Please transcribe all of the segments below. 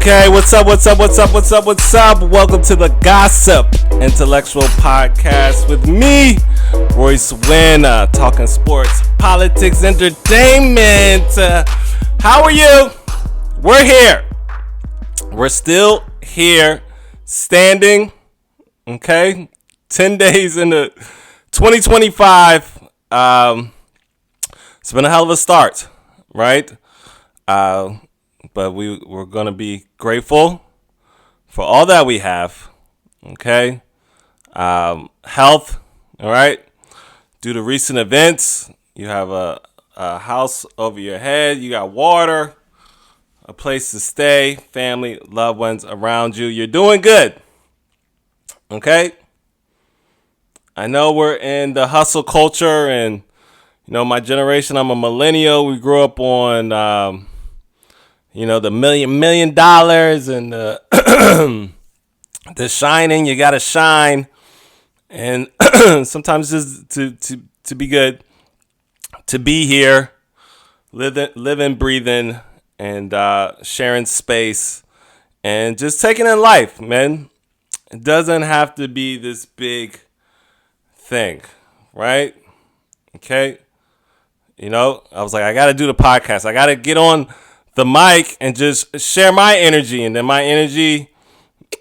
Okay, what's up? Welcome to the Gossip Intellectual Podcast with me, Royce Wynn, talking sports, politics, entertainment. How are you? We're here. We're still here, standing. Okay, 10 days into 2025. It's been a hell of a start, right? But we're going to be grateful for all that we have, okay? Health, all right? Due to recent events, you have a house over your head, you got water, a place to stay, family, loved ones around you. You're doing good, okay? I know we're in the hustle culture, and, you know, my generation, I'm a millennial. We grew up on... the $1 million and the shining. You gotta shine, and sometimes just to be good, to be here, living, breathing, and sharing space, and just taking in life, man. It doesn't have to be this big thing, right? Okay, I was like, I gotta do the podcast. I gotta get on the mic and just share my energy, and then my energy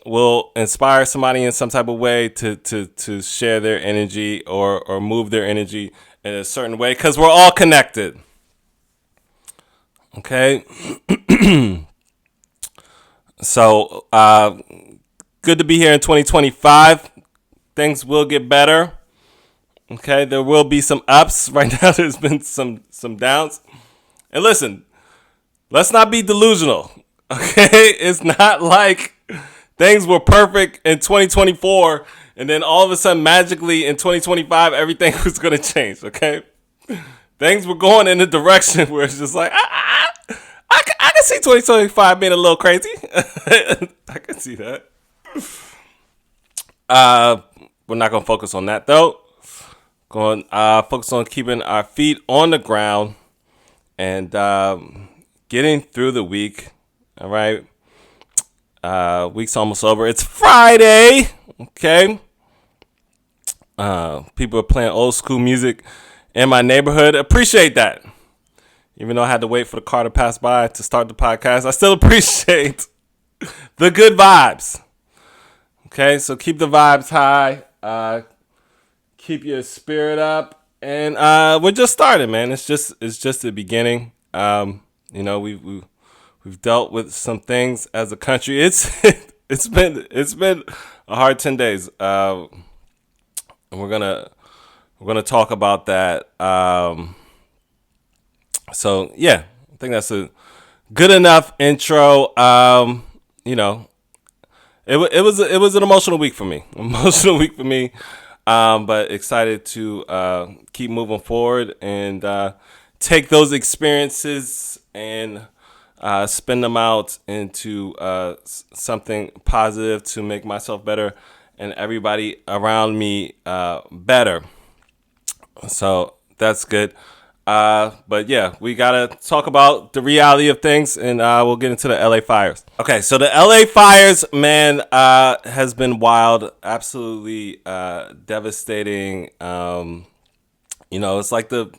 will inspire somebody in some type of way to share their energy or move their energy in a certain way, because we're all connected. Okay. So good to be here in 2025. Things will get better. Okay, there will be some ups. Right now there's been some downs. And listen, let's not be delusional, okay? It's not like things were perfect in 2024 and then all of a sudden magically in 2025 everything was going to change, okay? Things were going in a direction where it's just like, I can see 2025 being a little crazy. I can see that. We're not going to focus on that, though. Going to focus on keeping our feet on the ground and getting through the week. All right. Week's almost over. It's Friday. Okay. People are playing old school music in my neighborhood. Appreciate that. Even though I had to wait for the car to pass by to start the podcast, I still appreciate the good vibes. Okay. So keep the vibes high. Keep your spirit up. And we're just starting, man. It's just the beginning. We've dealt with some things as a country. It's been a hard 10 days. And we're gonna talk about that. So yeah, I think that's a good enough intro. It was an emotional week for me. But excited to keep moving forward and take those experiences and spin them out into something positive to make myself better and everybody around me better. So that's good. But yeah, we gotta talk about the reality of things, and we'll get into the LA fires. Okay, so the LA fires, man, has been wild, absolutely devastating. It's like the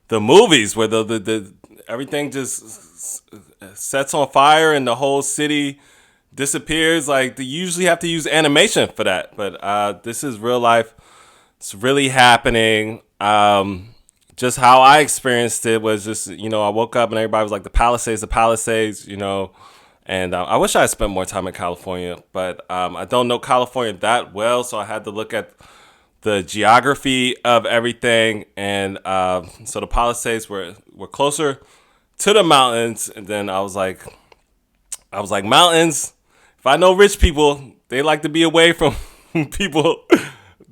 movies where the everything just sets on fire and the whole city disappears. Like, they usually have to use animation for that, but this is real life. It's really happening. Just how I experienced it was just, I woke up and everybody was like, the Palisades, and I wish I had spent more time in California, but I don't know California that well, so I had to look at the geography of everything, and so the Palisades were closer to the mountains, and then I was like, mountains, if I know rich people, they like to be away from people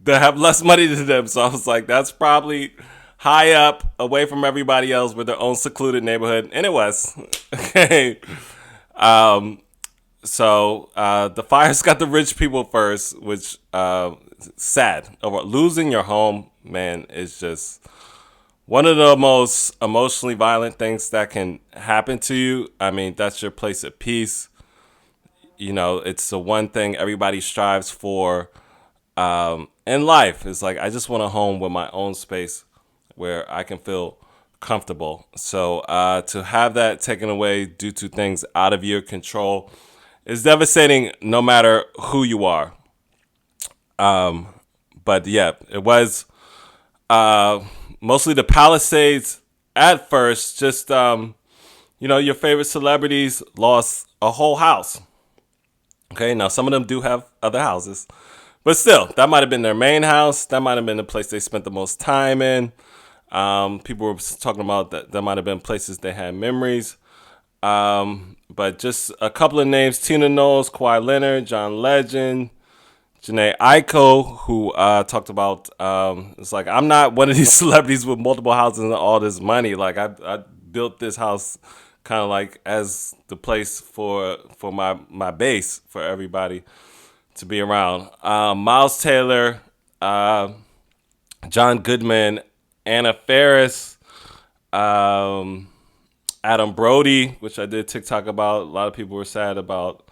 that have less money than them, so I was like, that's probably high up, away from everybody else with their own secluded neighborhood. And it was. Okay. So the fires got the rich people first, which sad. Losing your home, man, is just one of the most emotionally violent things that can happen to you. I mean, that's your place of peace. it's the one thing everybody strives for in life. It's like, I just want a home with my own space where I can feel comfortable. So to have that taken away due to things out of your control is devastating, no matter who you are. But yeah, it was mostly the Palisades at first. Just your favorite celebrities lost a whole house. Okay, now some of them do have other houses, but still, that might have been their main house. That might have been the place they spent the most time in. People were talking about that might have been places they had memories. But just a couple of names: Tina Knowles, Kawhi Leonard, John Legend, Janae Aiko, who talked about it's like, I'm not one of these celebrities with multiple houses and all this money. Like, I built this house kind of like as the place for my base for everybody to be around. Miles Taylor, John Goodman, Anna Faris, Adam Brody, which I did TikTok about. A lot of people were sad about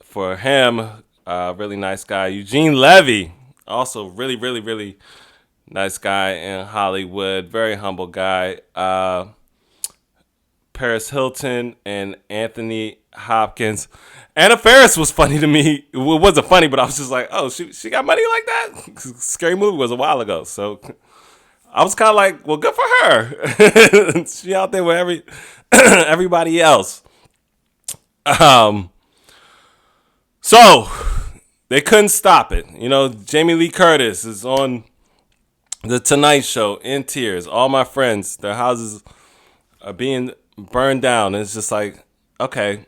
for him. Really nice guy. Eugene Levy, also really, really, really nice guy in Hollywood. Very humble guy. Paris Hilton and Anthony Hopkins. Anna Faris was funny to me. It wasn't funny, but I was just like, oh, she got money like that? Scary Movie was a while ago, so I was kind of like, well, good for her. She out there with everybody else. So they couldn't stop it. Jamie Lee Curtis is on The Tonight Show in tears. All my friends, their houses are being burned down. And it's just like, okay,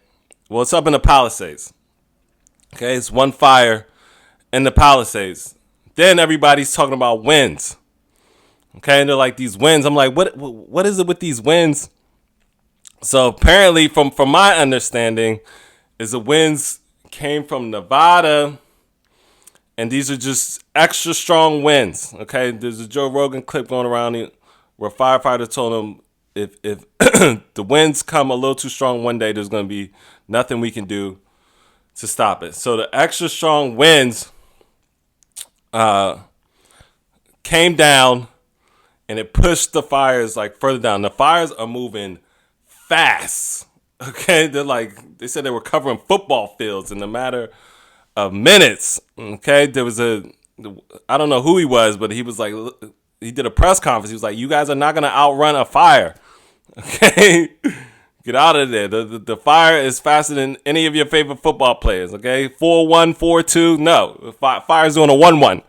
well, it's up in the Palisades. Okay, it's one fire in the Palisades. Then everybody's talking about winds. Okay, and they're like, these winds. I'm like, what is it with these winds? So apparently, from my understanding, is the winds came from Nevada, and these are just extra strong winds. Okay, there's a Joe Rogan clip going around where a firefighter told him, if the winds come a little too strong one day, there's going to be nothing we can do to stop it. So the extra strong winds came down, and it pushed the fires like further down. The fires are moving fast. Okay, they said they were covering football fields in a matter of minutes. Okay, there was I don't know who he was, but he was like, he did a press conference. He was like, you guys are not going to outrun a fire. Okay, get out of there. The fire is faster than any of your favorite football players. Okay, 4-1, 4-2. No, fire's doing a 1-1.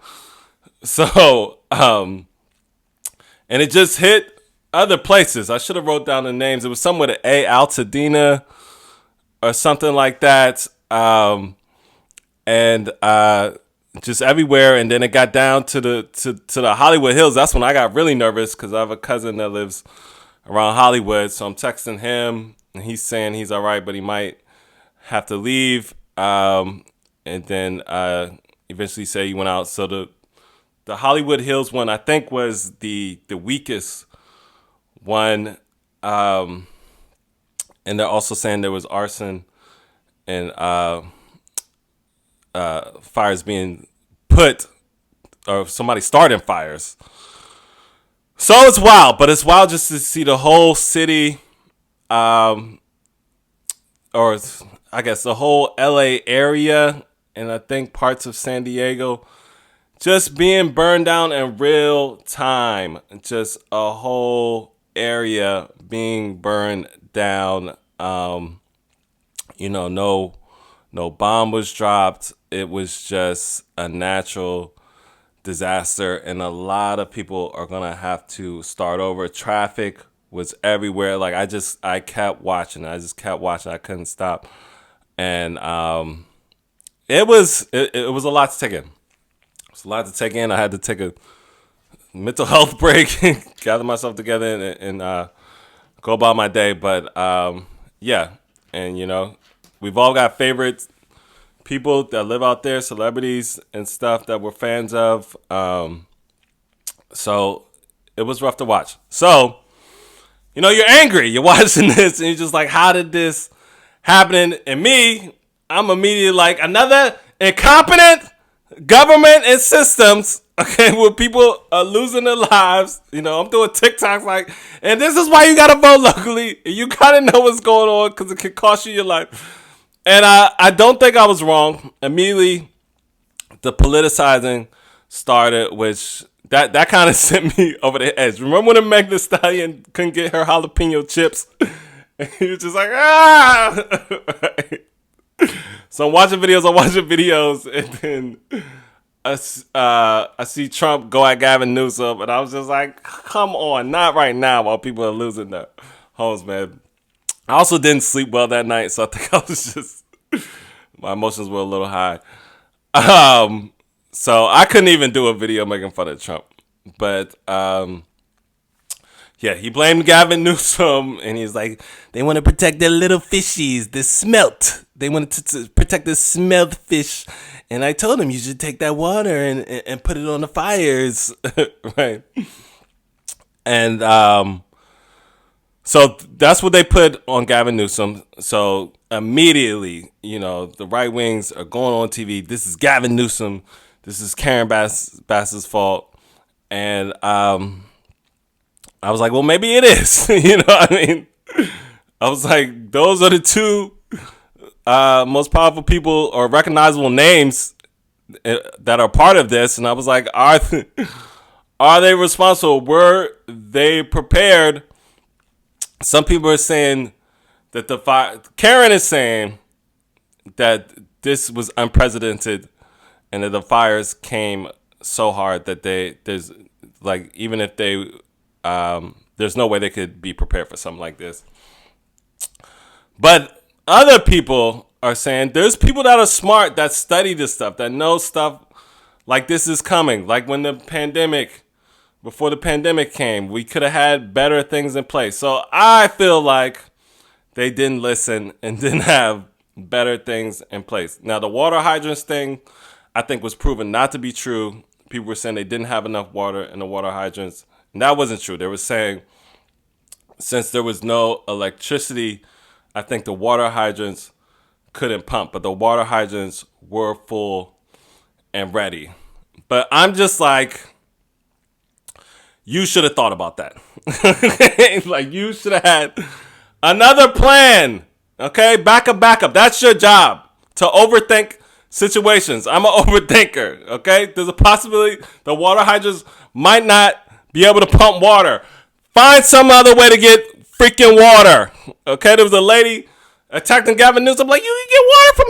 So, and it just hit other places. I should have wrote down the names. It was somewhere to Altadena or something like that. And just everywhere. And then it got down to the Hollywood Hills. That's when I got really nervous, because I have a cousin that lives around Hollywood. So I'm texting him, and he's saying he's all right, but he might have to leave. And then eventually say he went out. So the Hollywood Hills one, I think, was the weakest one. And they're also saying there was arson and fires being put, or somebody starting fires. So it's wild, but it's wild just to see the whole city, or I guess the whole LA area, and I think parts of San Diego, just being burned down in real time. Just a whole area being burned down. No bomb was dropped. It was just a natural disaster, and a lot of people are gonna have to start over. Traffic was everywhere. Like, I kept watching. I couldn't stop, and it was a lot to take in. It's a lot to take in. I had to take a mental health break, gather myself together, and go about my day. But yeah, and we've all got favorite people that live out there, celebrities and stuff that we're fans of. So it was rough to watch. So, you're angry. You're watching this, and you're just like, how did this happen? And me, I'm immediately like, another incompetent government and systems. Okay, where people are losing their lives. You know, I'm doing TikToks like, and this is why you gotta vote locally. You gotta know what's going on because it could cost you your life. And I don't think I was wrong. Immediately, the politicizing started, which that kind of sent me over the edge. Remember when Meg Thee Stallion couldn't get her jalapeno chips? And he was just like, ah! So I'm watching videos, and then I see Trump go at Gavin Newsom, and I was just like, come on, not right now while people are losing their homes, man. I also didn't sleep well that night, so I think I was just, my emotions were a little high. So I couldn't even do a video making fun of Trump. But yeah, he blamed Gavin Newsom, and he's like, they want to protect their little fishies, the smelt. They wanted to protect the smelt fish. And I told him you should take that water and put it on the fires. Right. And so that's what they put on Gavin Newsom. So immediately, you know, the right wings are going on TV. This is Gavin Newsom. This is Karen Bass's fault. And I was like, well, maybe it is. You know what I mean? I was like, those are the two most powerful people or recognizable names that are part of this. And I was like, are they responsible? Were they prepared? Some people are saying that Karen is saying that this was unprecedented and that the fires came so hard that there's like, even if they, there's no way they could be prepared for something like this. But other people are saying there's people that are smart, that study this stuff, that know stuff like this is coming. Like when before the pandemic came, we could have had better things in place. So I feel like they didn't listen and didn't have better things in place. Now, the water hydrants thing, I think, was proven not to be true. People were saying they didn't have enough water in the water hydrants. And that wasn't true. They were saying since there was no electricity, I think the water hydrants couldn't pump. But the water hydrants were full and ready. But I'm just like, you should have thought about that. Like, you should have had another plan. Okay? Backup. That's your job. To overthink situations. I'm an overthinker. Okay? There's a possibility the water hydrants might not be able to pump water. Find some other way to get freaking water. Okay? There was a lady attacking Gavin Newsom. I'm like, you can get water from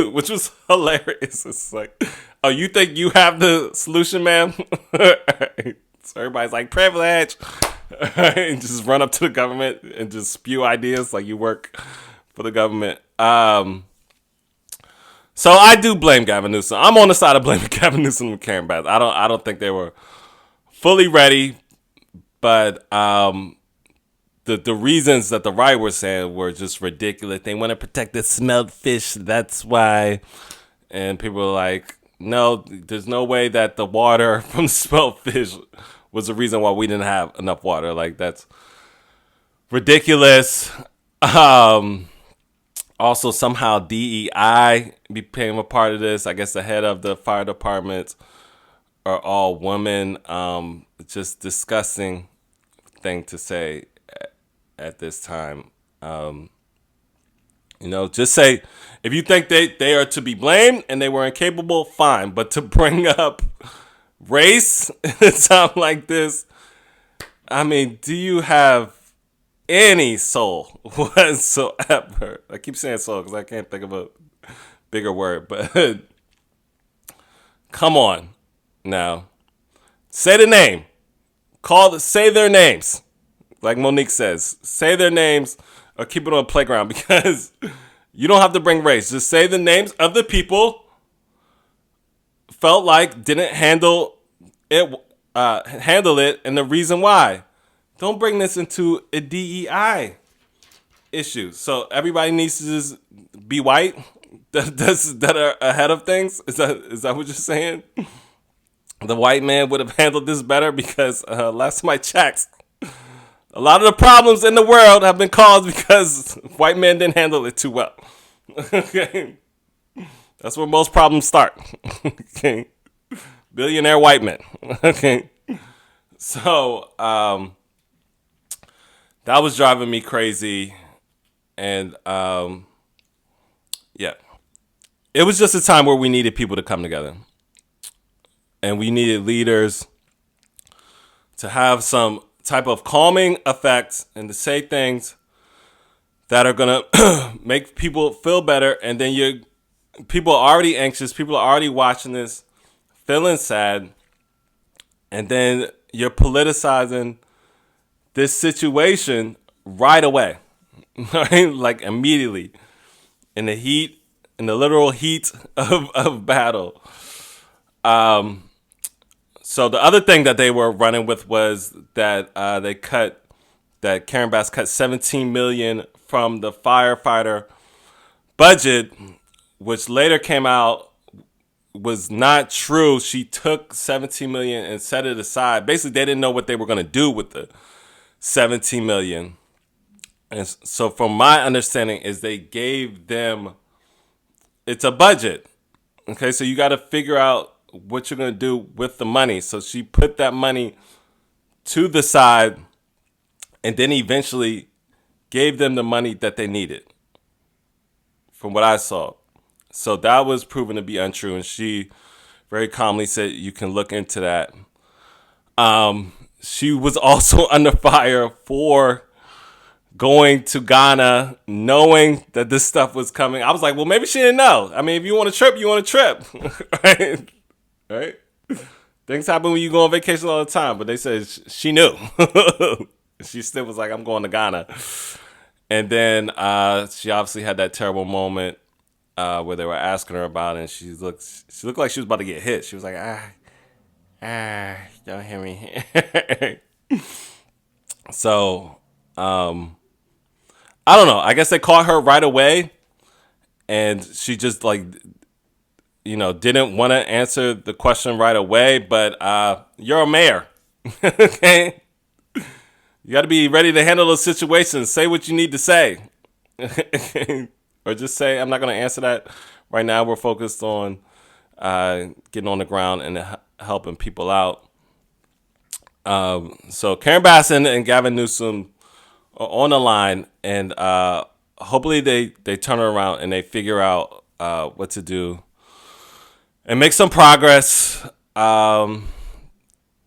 here. Which was hilarious. It's like, oh, you think you have the solution, man? So everybody's like, privilege. And just run up to the government and just spew ideas like you work for the government. So I do blame Gavin Newsom. I'm on the side of blaming Gavin Newsom and Karen Bass. I don't think they were fully ready, but the reasons that the right were saying were just ridiculous. They want to protect the smelled fish. That's why. And people were like, no, there's no way that the water from the smelled fish was the reason why we didn't have enough water. Like, that's ridiculous. Also, somehow DEI became a part of this. I guess the head of the fire department are all women. Just disgusting thing to say at this time. You know, just say, if you think they are to be blamed and they were incapable, fine. But to bring up race in a time like this, I mean, do you have any soul whatsoever? I keep saying soul because I can't think of a bigger word, but come on now. Say the name. Say their names. Like Monique says, say their names or keep it on the playground, because you don't have to bring race. Just say the names of the people felt like didn't handle it and the reason why. Don't bring this into a DEI issue. So everybody needs to just be white that are ahead of things. Is that what you're saying? The white man would have handled this better because last time I checked, a lot of the problems in the world have been caused because white men didn't handle it too well. Okay, that's where most problems start. Okay, billionaire white men. Okay, so that was driving me crazy, and yeah, it was just a time where we needed people to come together, and we needed leaders to have some type of calming effect and to say things that are gonna make people feel better. And then people are already anxious, people are already watching this, feeling sad, and then you're politicizing this situation right away, right? Like immediately in the heat, in the literal heat of battle. So the other thing that they were running with was that that Karen Bass cut 17 million from the firefighter budget, which later came out was not true. She took 17 million and set it aside. Basically, they didn't know what they were going to do with the 17 million. And so from my understanding is they gave them, it's a budget. Okay, so you got to figure out what you're going to do with the money. So she put that money to the side and then eventually gave them the money that they needed, from what I saw. So that was proven to be untrue, and she very calmly said you can look into that. She was also under fire for going to Ghana knowing that this stuff was coming. I was like, well, maybe she didn't know. I mean, if you want to trip, you want to trip. Right? Right? Things happen when you go on vacation all the time, but they said she knew. She still was like, I'm going to Ghana. And then she obviously had that terrible moment where they were asking her about it, and she looked like she was about to get hit. She was like, don't hear me. So, I don't know. I guess they caught her right away, and she just didn't want to answer the question right away. But you're a mayor, okay? You got to be ready to handle those situations. Say what you need to say, or just say, "I'm not going to answer that right now. We're focused on getting on the ground and helping people out." So Karen Bass and Gavin Newsom are on the line, and hopefully they turn around and they figure out what to do and make some progress.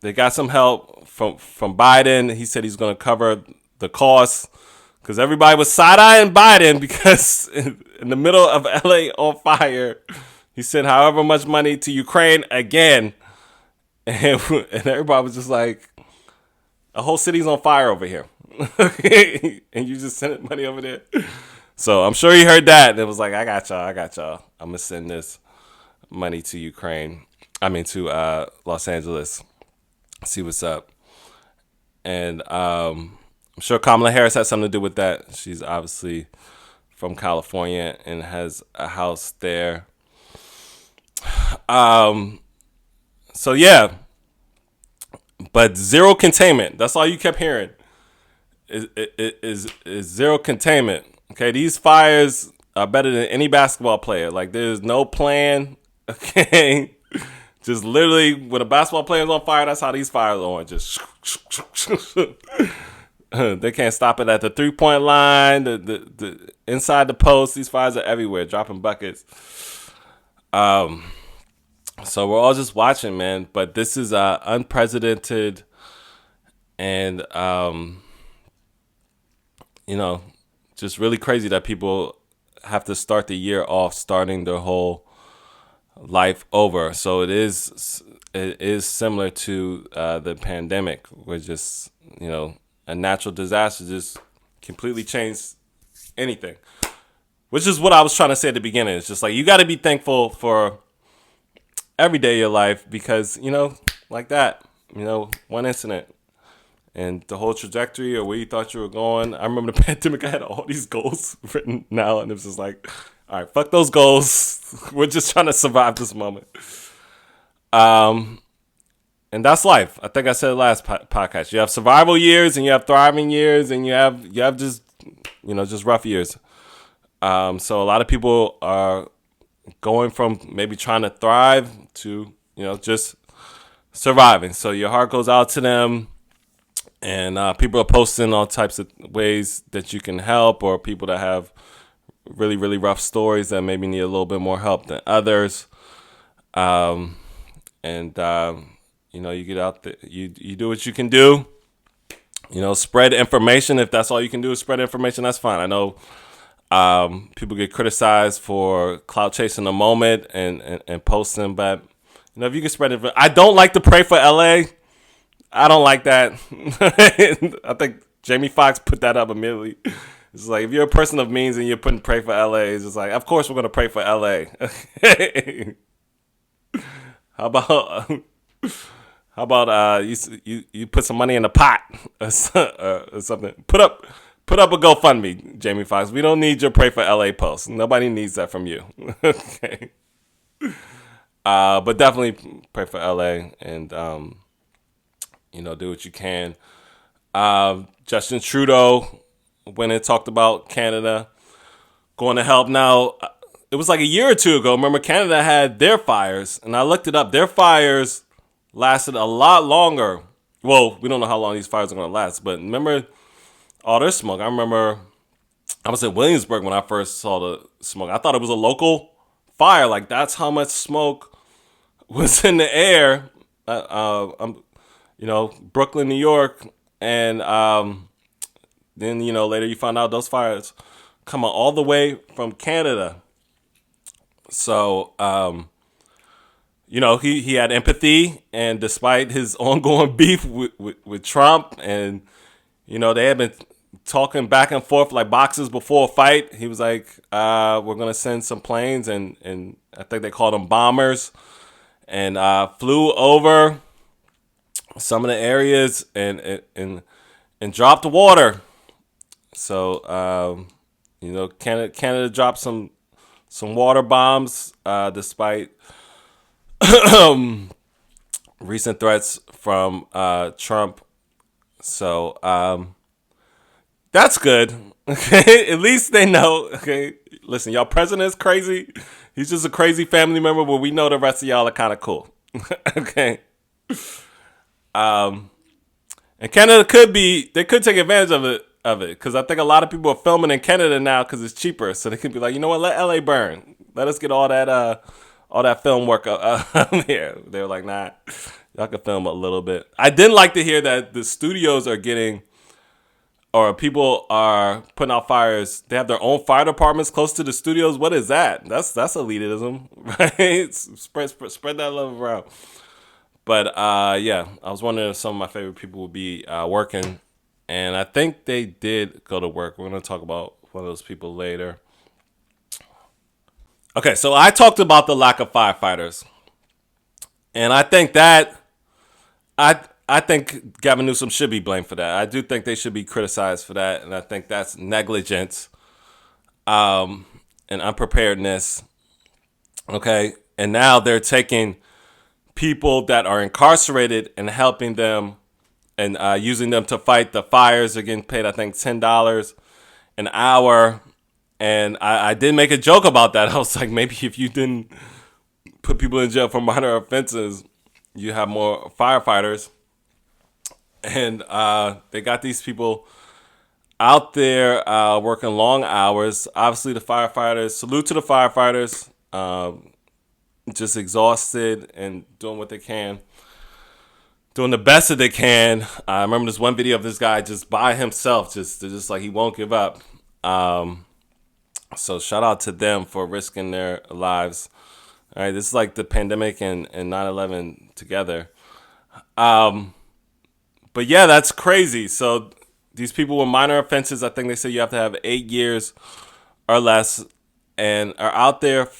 They got some help from Biden. He said he's going to cover the costs because everybody was side-eyeing Biden because in the middle of LA on fire, he sent however much money to Ukraine again. And everybody was just like, a whole city's on fire over here. And you just sent money over there. So I'm sure he heard that and it was like, I got y'all. I'm going to send this money to Ukraine. I mean, to Los Angeles. See what's up. And I'm sure Kamala Harris has something to do with that. She's obviously from California and has a house there. So yeah, but zero containment. That's all you kept hearing. Is zero containment. Okay, these fires are better than any basketball player. Like there's no plan. Okay. Just literally, when a basketball player is on fire, that's how these fires are on. Just they can't stop it at the 3-point line, the inside the post. These fires are everywhere, dropping buckets. So we're all just watching, man. But this is unprecedented, and just really crazy that people have to start the year off starting their whole life over. So it is similar to the pandemic, where just a natural disaster just completely changed anything, which is what I was trying to say at the beginning. It's just like you got to be thankful for every day of your life because like that, one incident and the whole trajectory or where you thought you were going. I remember the pandemic, I had all these goals written now, and it was just like, all right, fuck those goals. We're just trying to survive this moment. And that's life. I think I said last podcast. You have survival years, and you have thriving years, and you have just just rough years. So a lot of people are going from maybe trying to thrive to, just surviving. So your heart goes out to them. And people are posting all types of ways that you can help, or people that have really, really rough stories that maybe need a little bit more help than others. And you get out there, you do what you can do. Spread information. If that's all you can do is spread information, that's fine. I know people get criticized for clout chasing the moment and posting, but if you can spread it, I don't like to pray for LA. I don't like that. I think Jamie Foxx put that up immediately. It's like, if you're a person of means and you're putting pray for LA, it's just like, of course we're gonna pray for LA. How about you put some money in the pot or something? Put up a GoFundMe, Jamie Foxx. We don't need your pray for LA post. Nobody needs that from you. Okay. But definitely pray for LA and do what you can. Justin Trudeau went and talked about Canada going to help. Now, it was like a year or two ago. Remember, Canada had their fires, and I looked it up. Their fires lasted a lot longer. Well, we don't know how long these fires are going to last, but remember all their smoke. I remember I was in Williamsburg when I first saw the smoke. I thought it was a local fire. Like, that's how much smoke was in the air. Brooklyn, New York, and then later you find out those fires come all the way from Canada. So he had empathy, and despite his ongoing beef with Trump, and they had been talking back and forth like boxers before a fight. He was like, "We're gonna send some planes," and I think they called them bombers, and flew over some of the areas and dropped water. So Canada dropped some water bombs despite recent threats from Trump. So that's good. Okay, at least they know. Okay, listen, y'all president is crazy. He's just a crazy family member, but we know the rest of y'all are kind of cool. Okay. And Canada they could take advantage of it, because I think a lot of people are filming in Canada now because it's cheaper. So they could be like, you know what, let LA burn. Let us get all that film work up here. They were like, nah, y'all can film a little bit. I didn't like to hear that the studios are getting, or people are putting out fires. They have their own fire departments close to the studios. What is that? That's elitism, right? Spread that love around. But I was wondering if some of my favorite people would be working, and I think they did go to work. We're going to talk about one of those people later. Okay, so I talked about the lack of firefighters, and I think I think Gavin Newsom should be blamed for that. I do think they should be criticized for that, and I think that's negligence, and unpreparedness. Okay, and now they're taking people that are incarcerated and helping them and using them to fight the fires. Are getting paid, I think, $10 an hour. And I did make a joke about that. I was like, maybe if you didn't put people in jail for minor offenses, you have more firefighters. And they got these people out there working long hours. Obviously, the firefighters, salute to the firefighters, just exhausted and doing what they can, doing the best that they can. I remember this one video of this guy just by himself, just like he won't give up. So shout out to them for risking their lives. All right, this is like the pandemic and 9/11 together. But yeah, that's crazy. So these people with minor offenses, I think they say you have to have 8 years or less, and are out there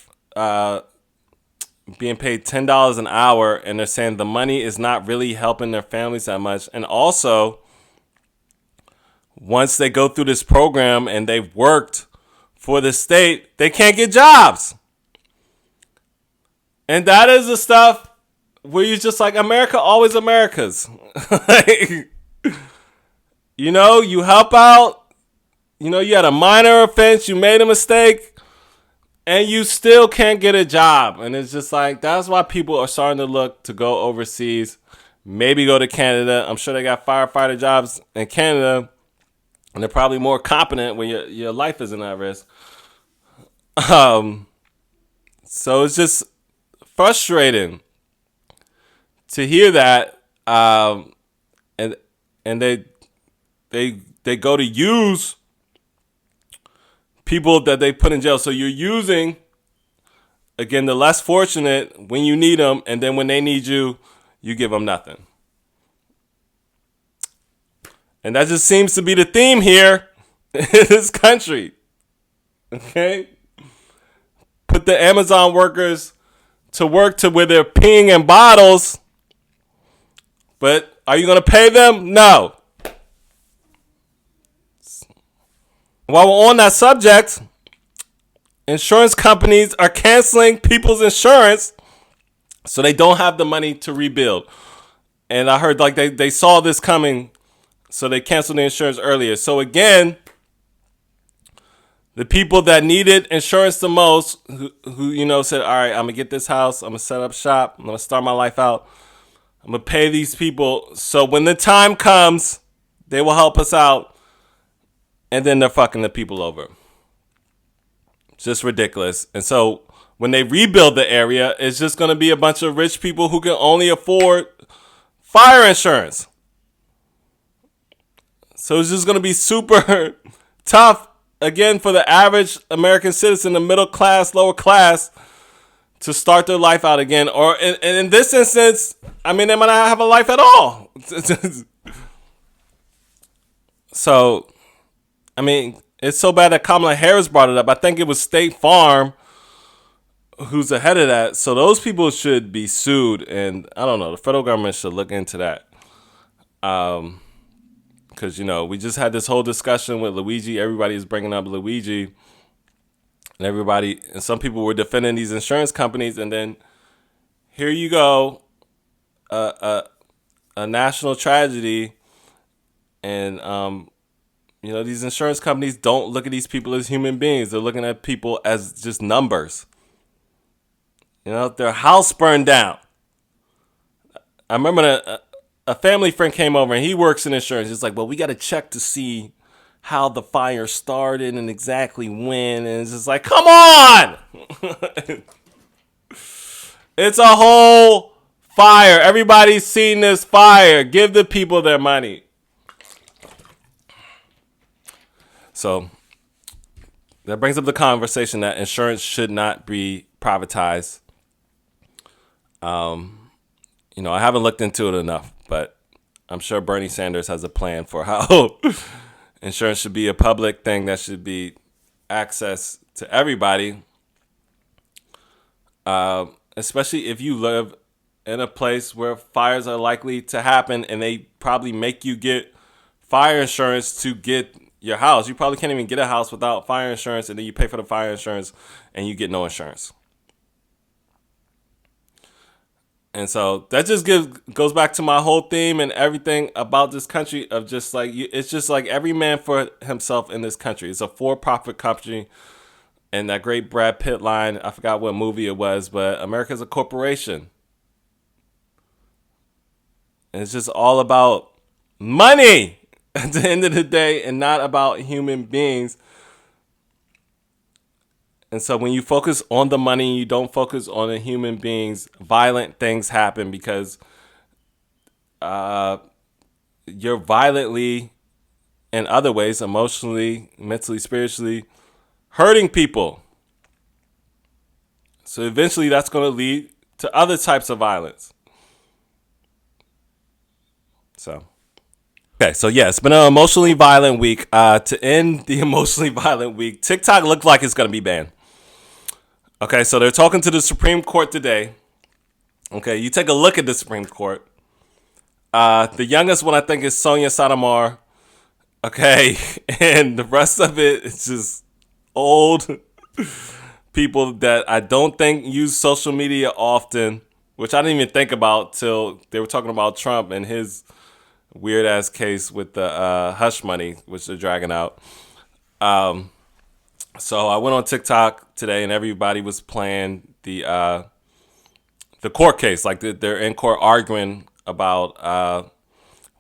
being paid $10 an hour, and they're saying the money is not really helping their families that much. And also, once they go through this program and they've worked for the state, they can't get jobs. And that is the stuff where you're just like, America always America's. You help out, you had a minor offense, you made a mistake, and you still can't get a job. And it's just like, that's why people are starting to look to go overseas, maybe go to Canada. I'm sure they got firefighter jobs in Canada, and they're probably more competent when your life isn't at risk. So it's just frustrating to hear that, and they go to use people that they put in jail. So you're using, again, the less fortunate when you need them, and then when they need you, you give them nothing. And that just seems to be the theme here in this country. Okay? Put the Amazon workers to work to where they're peeing in bottles, but are you going to pay them? No. While we're on that subject, insurance companies are canceling people's insurance so they don't have the money to rebuild. And I heard like they saw this coming, so they canceled the insurance earlier. So again, the people that needed insurance the most, who said, all right, I'm going to get this house, I'm going to set up shop, I'm going to start my life out, I'm going to pay these people, so when the time comes, they will help us out, and then they're fucking the people over. It's just ridiculous. And so when they rebuild the area, it's just going to be a bunch of rich people who can only afford fire insurance. So it's just going to be super tough, again, for the average American citizen, the middle class, lower class, to start their life out again. Or in this instance, I mean, they might not have a life at all. So, I mean, it's so bad that Kamala Harris brought it up. I think it was State Farm who's ahead of that. So those people should be sued. And I don't know, the federal government should look into that. Because, we just had this whole discussion with Luigi. Everybody is bringing up Luigi. And some people were defending these insurance companies. And then here you go, a national tragedy. And, these insurance companies don't look at these people as human beings. They're looking at people as just numbers. Their house burned down. I remember a family friend came over and he works in insurance. It's like, well, we got to check to see how the fire started and exactly when. And it's just like, come on! It's a whole fire. Everybody's seen this fire. Give the people their money. So that brings up the conversation that insurance should not be privatized. I haven't looked into it enough, but I'm sure Bernie Sanders has a plan for how insurance should be a public thing that should be access to everybody. Especially if you live in a place where fires are likely to happen and they probably make you get fire insurance to get your house. You probably can't even get a house without fire insurance, and then you pay for the fire insurance and you get no insurance. And so that just goes back to my whole theme and everything about this country of just like, it's just like every man for himself in this country. It's a for-profit company. And that great Brad Pitt line, I forgot what movie it was, but America's a corporation. And it's just all about money at the end of the day and not about human beings. And so when you focus on the money, you don't focus on the human beings, violent things happen because you're violently, in other ways, emotionally, mentally, spiritually, hurting people. So eventually that's going to lead to other types of violence. Okay, so yeah, it's been an emotionally violent week. To end the emotionally violent week, TikTok looks like it's going to be banned. Okay, so they're talking to the Supreme Court today. Okay, you take a look at the Supreme Court. The youngest one, I think, is Sonia Sotomayor. Okay, and the rest of it is just old people that I don't think use social media often, which I didn't even think about till they were talking about Trump and his weird-ass case with the hush money, which they're dragging out. So I went on TikTok today, and everybody was playing the court case. Like they're in court arguing about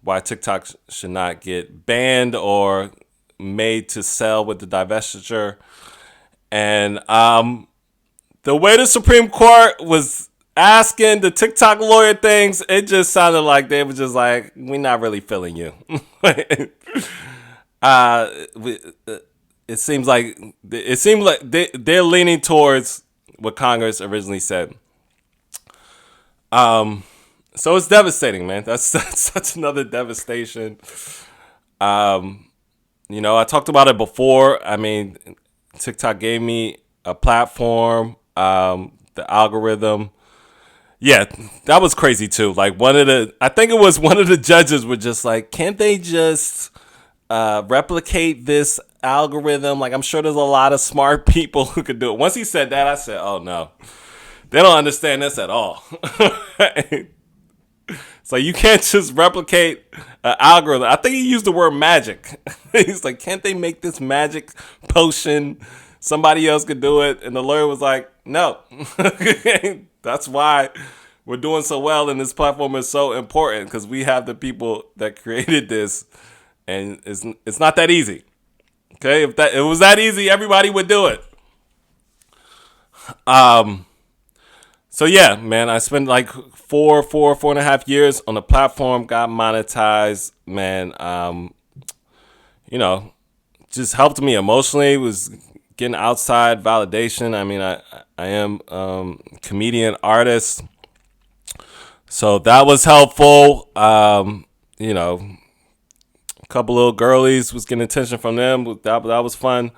why TikTok should not get banned or made to sell with the divestiture. And the way the Supreme Court was asking the TikTok lawyer things, it just sounded like they were just like, "We're not really feeling you." uh, we- it seems like they're leaning towards what Congress originally said. So it's devastating, man. That's such another devastation. I talked about it before. I mean, TikTok gave me a platform, the algorithm. Yeah, that was crazy too. Like I think it was one of the judges were just like, can't they just replicate this algorithm? Like, I'm sure there's a lot of smart people who could do it. Once he said that, I said, oh no, they don't understand this at all. So you can't just replicate an algorithm. I think he used the word magic. He's like, can't they make this magic potion? Somebody else could do it. And the lawyer was like, no. That's why we're doing so well, and this platform is so important because we have the people that created this, and it's not that easy. Okay, if it was that easy, everybody would do it. So yeah, man, I spent like four and a half years on the platform, got monetized, man. Just helped me emotionally. Was getting outside validation. I mean, I am comedian artist, so that was helpful. A couple little girlies was getting attention from them. That was fun.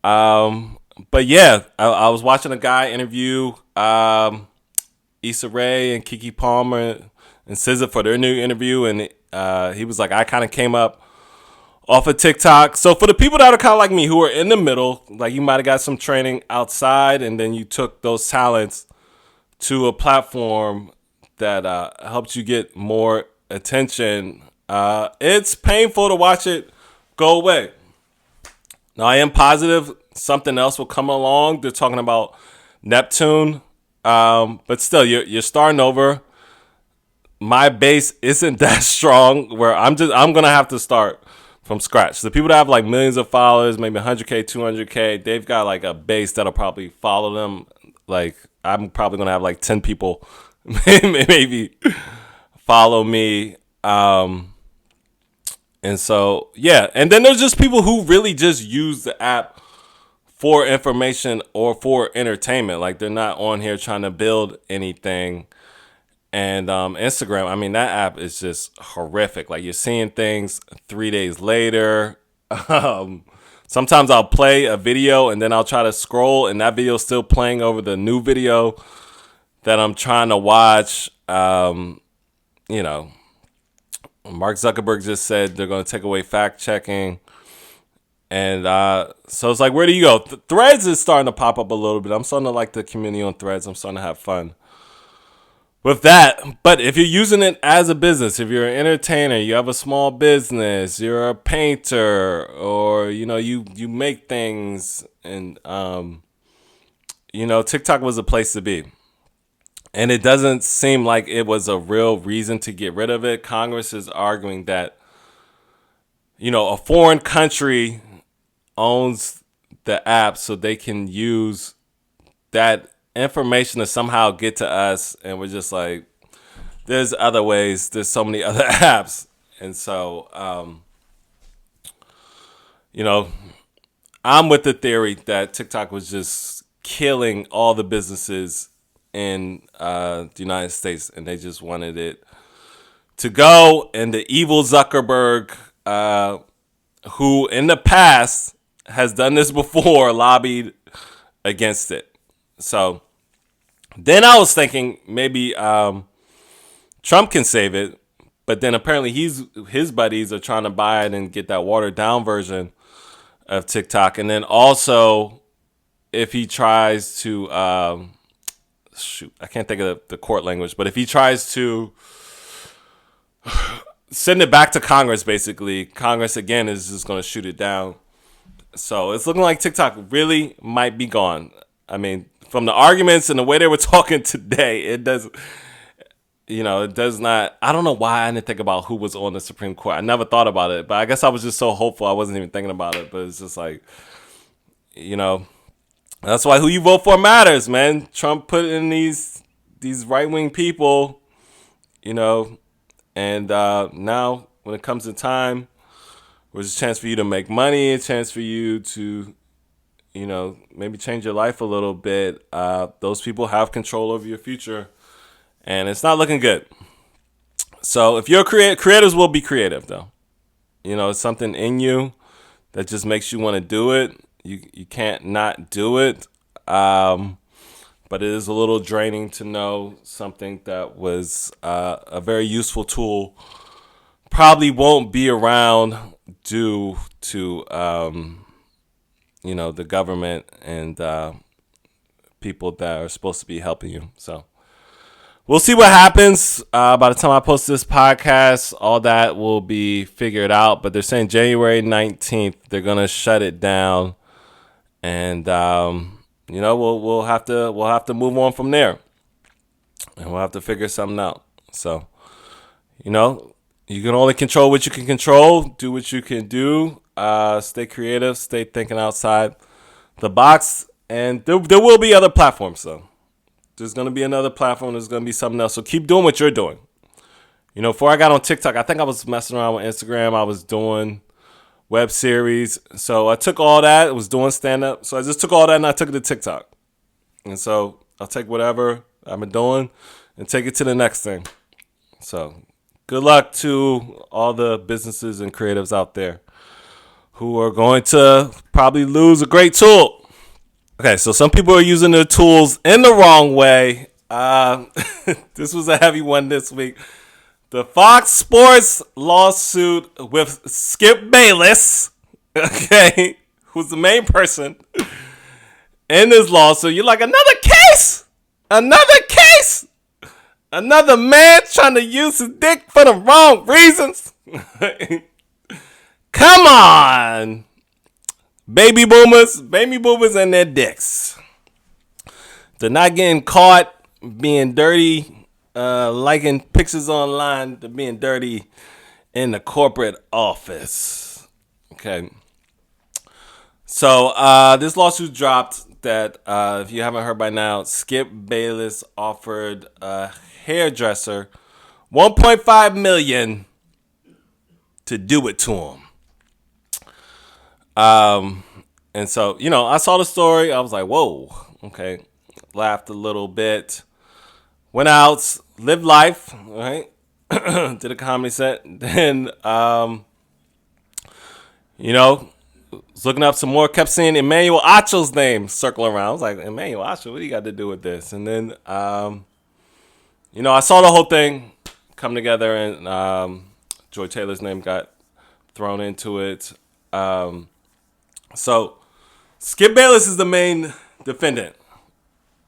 But yeah, I was watching a guy interview Issa Rae and Keke Palmer and SZA for their new interview, and he was like, I kind of came up off of TikTok. So for the people that are kind of like me who are in the middle, like you might have got some training outside, and then you took those talents to a platform that helped you get more attention. It's painful to watch it go away. Now, I am positive something else will come along. They're talking about Neptune. But still, you're starting over. My base isn't that strong where I'm gonna have to start from scratch. The people that have like millions of followers, maybe 100K, 200K, they've got like a base that'll probably follow them. Like I'm probably gonna have like 10 people maybe follow me. And so, yeah. And then there's just people who really just use the app for information or for entertainment. Like they're not on here trying to build anything. And Instagram, I mean, that app is just horrific. Like you're seeing things 3 days later. Sometimes I'll play a video and then I'll try to scroll and that video is still playing over the new video that I'm trying to watch. Mark Zuckerberg just said they're going to take away fact checking. And so it's like, where do you go? Threads is starting to pop up a little bit. I'm starting to like the community on Threads. I'm starting to have fun with that. But if you're using it as a business, if you're an entertainer, you have a small business, you're a painter, or, you make things, and, TikTok was a place to be. And it doesn't seem like it was a real reason to get rid of it. Congress is arguing that, a foreign country owns the app so they can use that information to somehow get to us. And we're just like, there's other ways. There's so many other apps. And so, I'm with the theory that TikTok was just killing all the businesses in the United States, and they just wanted it to go. And the evil Zuckerberg, who in the past has done this before, lobbied against it. So then I was thinking maybe Trump can save it, but then apparently his buddies are trying to buy it and get that watered down version of TikTok. And then also, if he tries to I can't think of the court language, but if he tries to send it back to Congress, basically, Congress again is just going to shoot it down. So it's looking like TikTok really might be gone. I mean, from the arguments and the way they were talking today, it does. It does not. I don't know why I didn't think about who was on the Supreme Court. I never thought about it, but I guess I was just so hopeful I wasn't even thinking about it. But it's just like, you know, that's why who you vote for matters, man. Trump put in these right wing people, you know, and now when it comes to time, there's a chance for you to make money, a chance for you to, maybe change your life a little bit. Those people have control over your future, and it's not looking good. So if you're creators will be creative though. It's something in you that just makes you want to do it. You can't not do it. But it is a little draining to know something that was a very useful tool probably won't be around due to the government and people that are supposed to be helping you. So we'll see what happens. By the time I post this podcast, all that will be figured out. But they're saying January 19th they're gonna shut it down, and we'll have to move on from there, and we'll have to figure something out. So you can only control what you can control. Do what you can do. Stay creative. Stay thinking outside the box, and there will be other platforms though. There's going to be another platform. There's going to be something else. So keep doing what you're doing. Before I got on TikTok, I think I was messing around with Instagram. I was doing web series. So I took all that. I was doing stand-up. So I just took all that and I took it to TikTok. And so I'll take whatever I've been doing and take it to the next thing. So good luck to all the businesses and creatives out there who are going to probably lose a great tool. Okay, so some people are using their tools in the wrong way. This was a heavy one this week. The Fox Sports lawsuit with Skip Bayless, okay, who's the main person in this lawsuit. You're like, another case? Another man trying to use his dick for the wrong reasons? Come on. Baby boomers and their dicks. They're not getting caught being dirty, liking pictures online. They're being dirty in the corporate office. Okay. So this lawsuit dropped that, if you haven't heard by now, Skip Bayless offered a hairdresser $1.5 million to do it to him. And so, I saw the story. I was like, whoa, okay. Laughed a little bit. Went out, lived life, right? Did a comedy set. Then, was looking up some more. Kept seeing Emmanuel Acho's name circle around. I was like, Emmanuel Acho, what do you got to do with this? And then, I saw the whole thing come together, and Joy Taylor's name got thrown into it. So, Skip Bayless is the main defendant.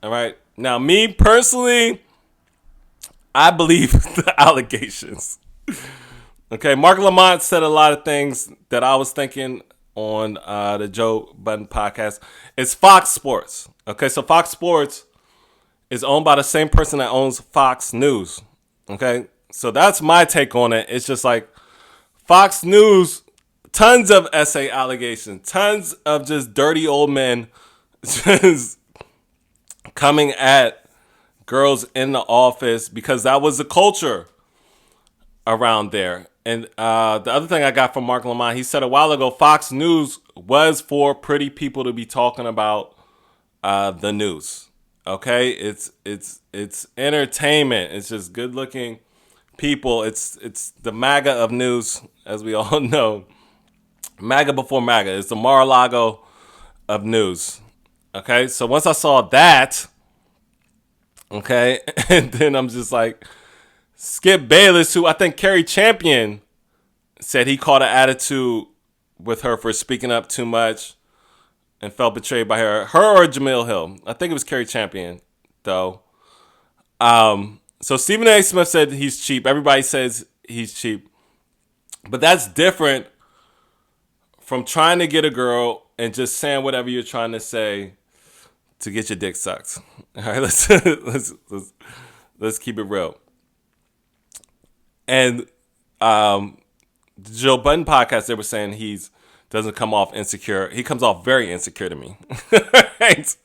All right. Now, me personally, I believe the allegations. Okay. Mark Lamont said a lot of things that I was thinking on the Joe Budden podcast. It's Fox Sports. Okay. So, Fox Sports is owned by the same person that owns Fox News. Okay. So, that's my take on it. It's just like Fox News. Tons of essay allegations, tons of just dirty old men just coming at girls in the office because that was the culture around there. And the other thing I got from Mark Lamont, he said a while ago, Fox News was for pretty people to be talking about the news. Okay, it's entertainment. It's just good looking people. It's the MAGA of news, as we all know. MAGA before MAGA. It's the Mar-a-Lago of news. Okay, so once I saw that, okay, and then I'm just like, Skip Bayless, who I think Carrie Champion said he caught an attitude with her for speaking up too much and felt betrayed by her or Jamil Hill. I think it was Carrie Champion, though. So Stephen A. Smith said he's cheap. Everybody says he's cheap. But that's different from trying to get a girl and just saying whatever you're trying to say to get your dick sucked. All right, let's keep it real. And the Joe Budden podcast, they were saying he's doesn't come off insecure. He comes off very insecure to me. Right?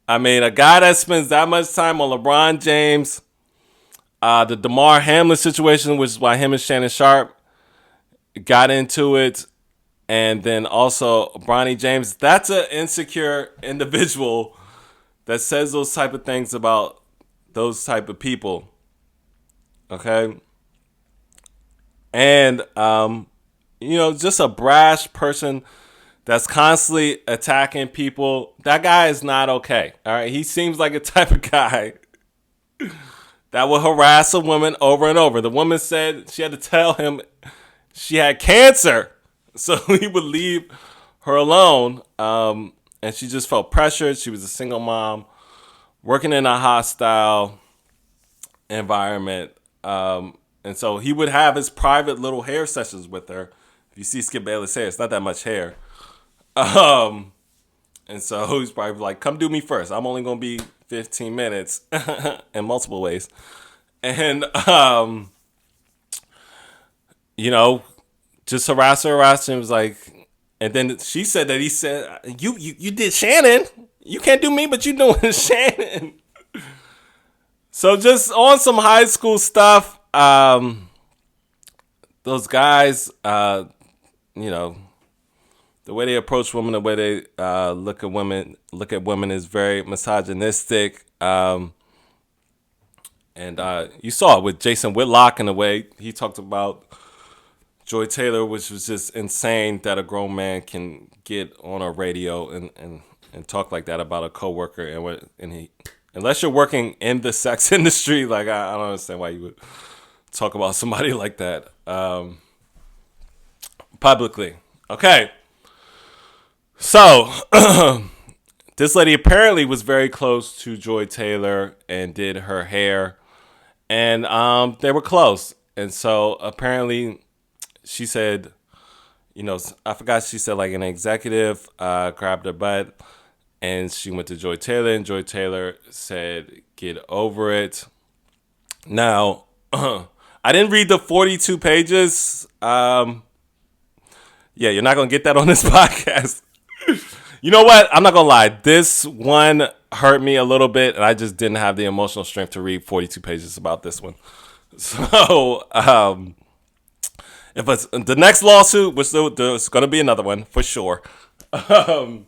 I mean, a guy that spends that much time on LeBron James, the DeMar Hamlin situation, which is why him and Shannon Sharp got into it, and then also Bronny James. That's an insecure individual that says those type of things about those type of people. Okay? And, just a brash person that's constantly attacking people. That guy is not okay. All right. He seems like a type of guy that will harass a woman over and over. The woman said she had to tell him she had cancer so he would leave her alone. And she just felt pressured. She was a single mom working in a hostile environment. And so he would have his private little hair sessions with her. If you see Skip Bayless' hair, it's not that much hair. And so he's probably like, come do me first. I'm only going to be 15 minutes in multiple ways. And, just harass her. And was like, and then she said that he said, you did Shannon. You can't do me, but you doing Shannon. So just on some high school stuff, those guys, the way they approach women, the way they look at women is very misogynistic. And you saw it with Jason Whitlock in the way he talked about Joy Taylor, which was just insane that a grown man can get on a radio and talk like that about a coworker. And he, unless you're working in the sex industry, like I don't understand why you would talk about somebody like that publicly. Okay. So, this lady apparently was very close to Joy Taylor and did her hair. And they were close. And so, apparently, she said, I forgot, she said like an executive grabbed her butt. And she went to Joy Taylor. And Joy Taylor said, get over it. Now, I didn't read the 42 pages. Yeah, you're not going to get that on this podcast. You know what? I'm not going to lie. This one hurt me a little bit, and I just didn't have the emotional strength to read 42 pages about this one. So, if it's the next lawsuit, which there's going to be another one for sure, I'll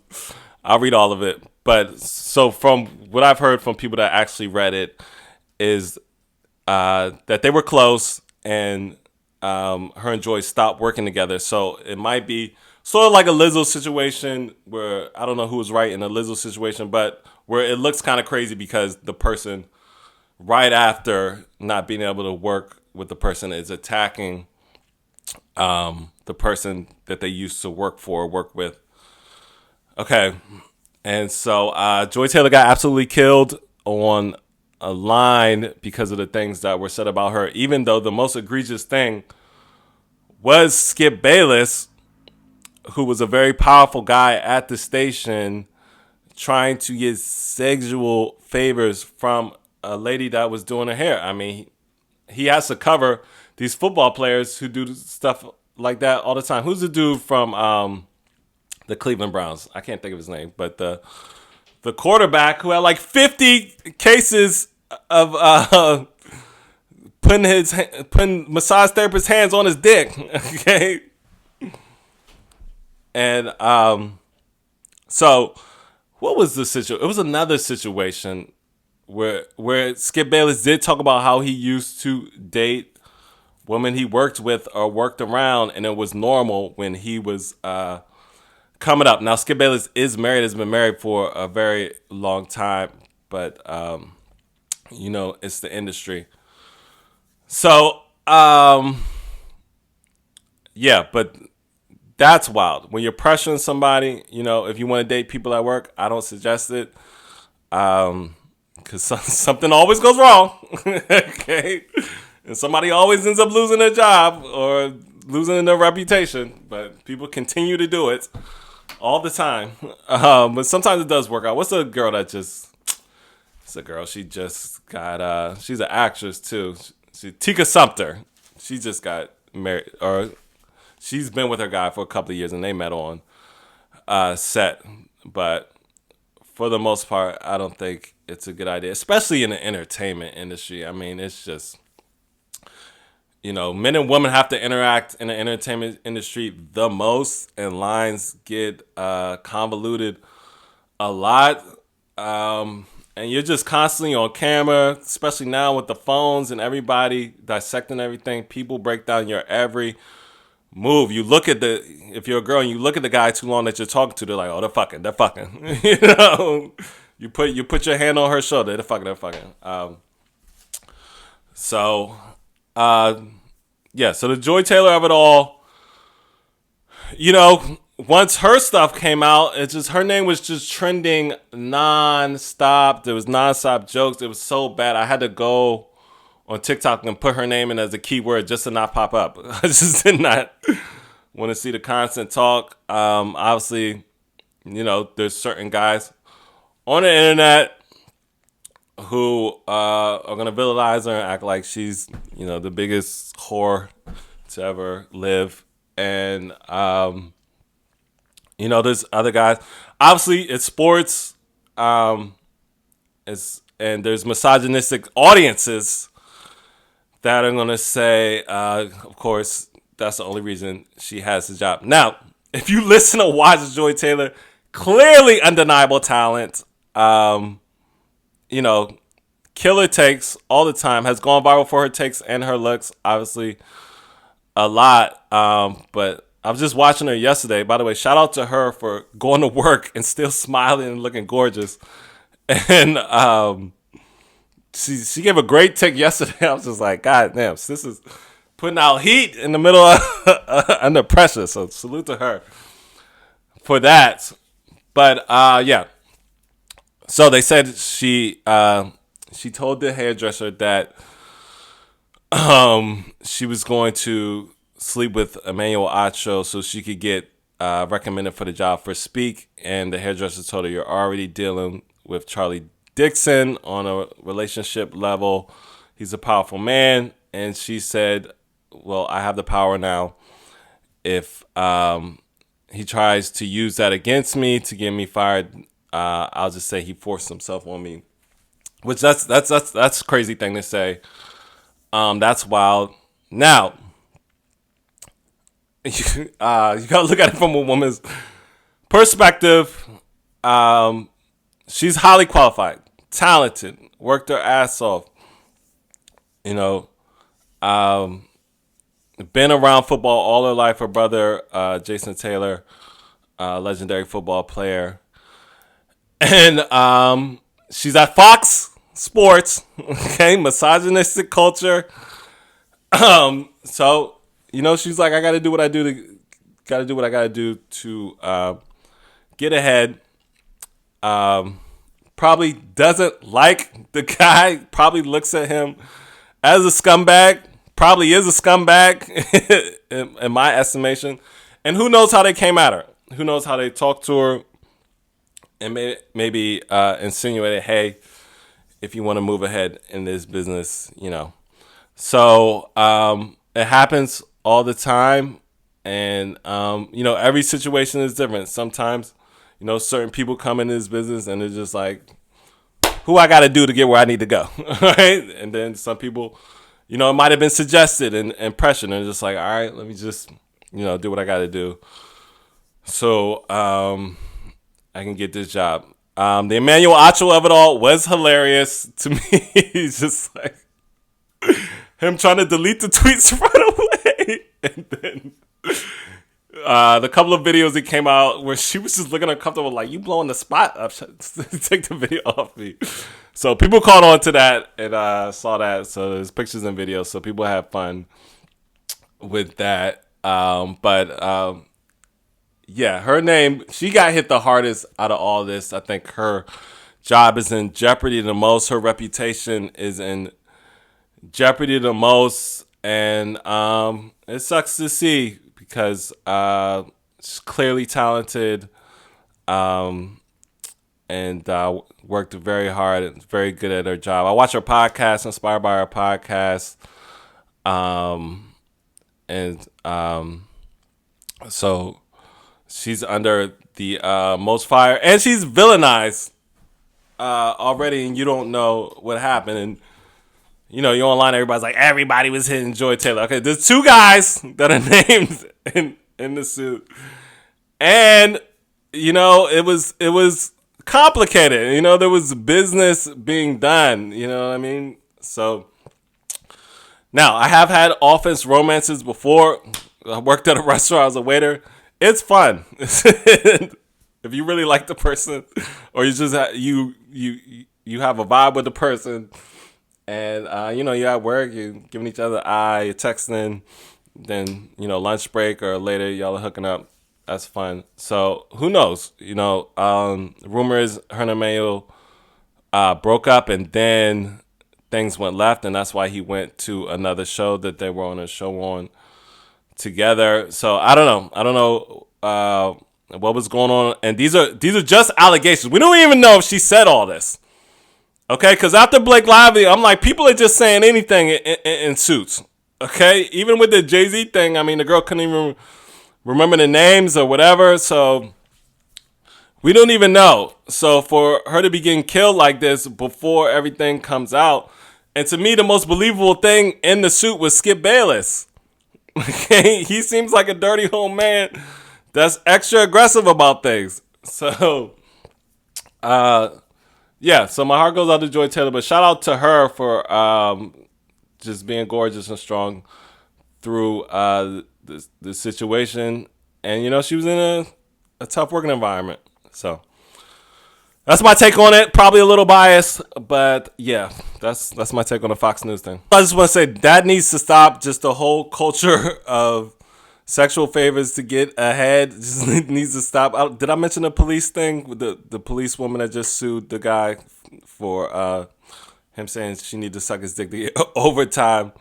read all of it. But so from what I've heard from people that actually read it is that they were close, and her and Joy stopped working together. So it might be sort of like a Lizzo situation where I don't know who was right in a Lizzo situation, but where it looks kind of crazy because the person right after not being able to work with the person is attacking the person that they used to work for or work with. Okay. And so Joy Taylor got absolutely killed on a line because of the things that were said about her, even though the most egregious thing was Skip Bayless, who was a very powerful guy at the station trying to get sexual favors from a lady that was doing her hair. I mean, he has to cover these football players who do stuff like that all the time. Who's the dude from the Cleveland Browns? I can't think of his name, but the quarterback who had like 50 cases of putting massage therapist's hands on his dick. Okay. And so what was the situation? It was another situation where Skip Bayless did talk about how he used to date women he worked with or worked around, and it was normal when he was coming up. Now, Skip Bayless is married, has been married for a very long time, but it's the industry. So, yeah, but that's wild. When you're pressuring somebody, if you want to date people at work, I don't suggest it. Because something always goes wrong. Okay. And somebody always ends up losing their job or losing their reputation. But people continue to do it. all the time. But sometimes it does work out. What's a girl that just? It's a girl. She just got. She's an actress too. Tika Sumpter. She just got married, or she's been with her guy for a couple of years, and they met on set. But for the most part, I don't think it's a good idea, especially in the entertainment industry. I mean, it's just men and women have to interact in the entertainment industry the most, and lines get convoluted a lot. And you're just constantly on camera, especially now with the phones and everybody dissecting everything. People break down your every move. You look at if you're a girl and you look at the guy too long that you're talking to, they're like, oh, they're fucking. You put your hand on her shoulder, they're fucking. So, yeah. So the Joy Taylor of it all, once her stuff came out, it's just her name was just trending nonstop. There was nonstop jokes. It was so bad. I had to go on TikTok and put her name in as a keyword just to not pop up. I just did not want to see the constant talk. Obviously, there's certain guys on the internet who are gonna villainize her and act like she's, the biggest whore to ever live. And there's other guys. Obviously, it's sports. And there's misogynistic audiences that are gonna say, of course, that's the only reason she has the job. Now, if you listen to watch Joy Taylor, clearly undeniable talent. Killer takes all the time. Has gone viral for her takes and her looks, obviously, a lot. But I was just watching her yesterday. By the way, shout out to her for going to work and still smiling and looking gorgeous. And she gave a great take yesterday. I was just like, God damn, this is putting out heat in the middle of under pressure. So salute to her for that. But yeah. So they said she told the hairdresser that she was going to sleep with Emmanuel Acho so she could get recommended for the job for Speak. And the hairdresser told her, you're already dealing with Charlie Dixon on a relationship level. He's a powerful man. And she said, well, I have the power now. If he tries to use that against me to get me fired, I'll just say he forced himself on me. Which that's a crazy thing to say. That's wild. Now, you gotta look at it from a woman's perspective. She's highly qualified, talented, worked her ass off. Been around football all her life. Her brother, Jason Taylor, legendary football player, and she's at Fox Sports. Okay, misogynistic culture. So she's like, I got to do what I got to do to get ahead. Probably doesn't like the guy. Probably looks at him as a scumbag. Probably is a scumbag in my estimation. And who knows how they came at her? Who knows how they talked to her and maybe insinuated, hey, if you want to move ahead in this business, So it happens all the time. And, every situation is different. Sometimes, certain people come in this business and they're just like, who I got to do to get where I need to go. Right? And then some people, it might have been suggested and pressured. And just like, all right, let me just, do what I got to do. So I can get this job. The Emmanuel Acho of it all was hilarious to me. He's just like him trying to delete the tweets right away. And then the couple of videos that came out where she was just looking uncomfortable, like, you blowing the spot up. Take the video off me. So people caught on to that and saw that. So there's pictures and videos. So people have fun with that. Yeah, her name, she got hit the hardest out of all this. I think her job is in jeopardy the most. Her reputation is in jeopardy the most. And it sucks to see because she's clearly talented. and worked very hard and very good at her job. I watch her podcast, inspired by her podcast. And so she's under the most fire, and she's villainized already, and you don't know what happened. And you're online, everybody's like, everybody was hitting Joy Taylor. Okay, there's two guys that are named in the suit, and it was complicated. There was business being done. You know what I mean? So now I have had office romances before. I worked at a restaurant as a waiter. It's fun. If you really like the person, or you just you have a vibe with the person, and you're at work, you're giving each other eye, you're texting, then lunch break or later y'all are hooking up. That's fun. So who knows? Rumor is her and Emmanuel broke up, and then things went left, and that's why he went to another show that they were on a show on together. So I don't know. I don't know what was going on. And these are just allegations. We don't even know if she said all this. Okay, because after Blake Lively, I'm like, people are just saying anything in suits. Okay, even with the Jay-Z thing, I mean, the girl couldn't even remember the names or whatever. So we don't even know. So for her to be getting killed like this before everything comes out, and to me, the most believable thing in the suit was Skip Bayless. Okay, he seems like a dirty old man that's extra aggressive about things. So, yeah. So my heart goes out to Joy Taylor, but shout out to her for just being gorgeous and strong through the situation. And she was in a tough working environment. So that's my take on it. Probably a little biased, but yeah, that's my take on the Fox News thing. I just want to say that needs to stop. Just the whole culture of sexual favors to get ahead just needs to stop. Did I mention the police thing with the police woman that just sued the guy for him saying she needed to suck his dick to get overtime?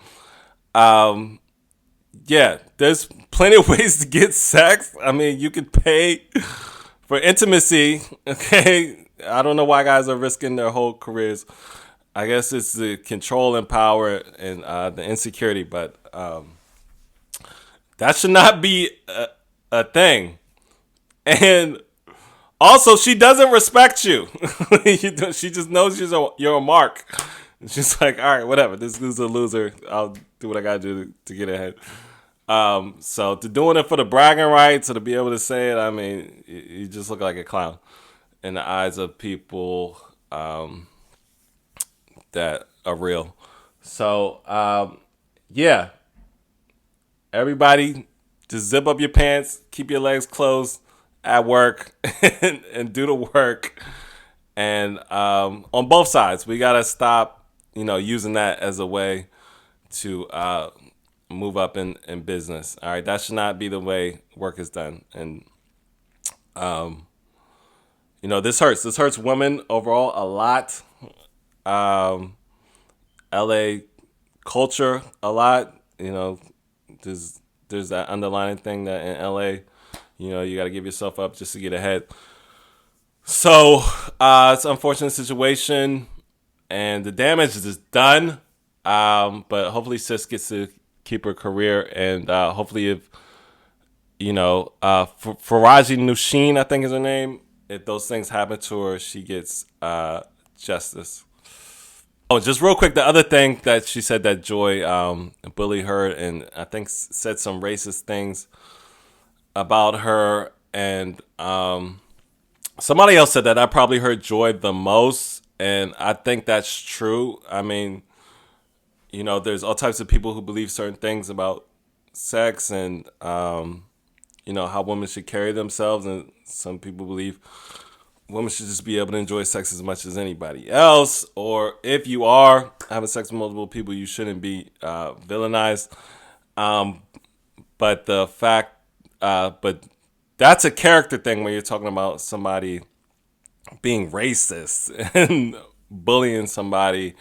Yeah, there's plenty of ways to get sex. I mean, you could pay for intimacy. Okay, I don't know why guys are risking their whole careers. I guess it's the control and power and the insecurity, but that should not be a thing. And also, she doesn't respect you. She just knows you're a mark. She's like, all right, whatever. This is a loser. I'll do what I gotta do to get ahead. So to doing it for the bragging rights, or to be able to say it, I mean, you just look like a clown in the eyes of people that are real. So yeah, everybody, just zip up your pants, keep your legs closed at work, and do the work. And on both sides, we gotta stop, using that as a way to move up in business. All right, that should not be the way work is done. And this hurts. This hurts women overall a lot. LA culture a lot. There's that underlying thing that in LA, you got to give yourself up just to get ahead. So it's an unfortunate situation, and the damage is done. But hopefully Sis gets to keep her career, and hopefully if Faraji Nushin, I think is her name, if those things happen to her, she gets justice. Oh, just real quick, the other thing that she said, that Joy bullied her and I think said some racist things about her, and somebody else said that. I probably heard Joy the most, and I think that's true. I mean, there's all types of people who believe certain things about sex and how women should carry themselves, and some people believe women should just be able to enjoy sex as much as anybody else. Or if you are having sex with multiple people, you shouldn't be villainized. But the fact, but that's a character thing when you're talking about somebody being racist and bullying somebody,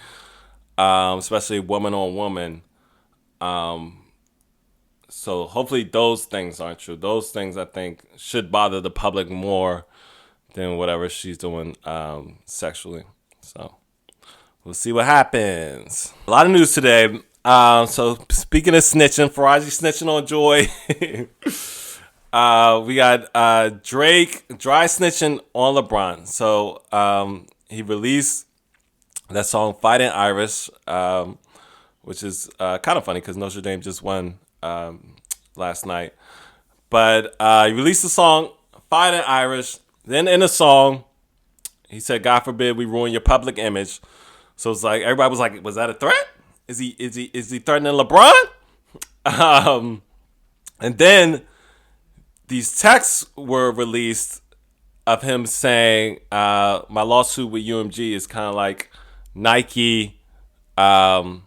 especially woman on woman. So hopefully those things aren't true. Those things, I think, should bother the public more than whatever she's doing sexually. So we'll see what happens. A lot of news today. So speaking of snitching, Faraji snitching on Joy. We got Drake dry snitching on LeBron. So he released that song "Fighting Irish," which is kind of funny because Notre Dame just won last night. But he released the song "Fighting Irish." Then in the song, he said, "God forbid we ruin your public image." So it's like everybody was like, "Was that a threat? Is he threatening LeBron?" And then these texts were released of him saying, "My lawsuit with UMG is kind of like Nike doing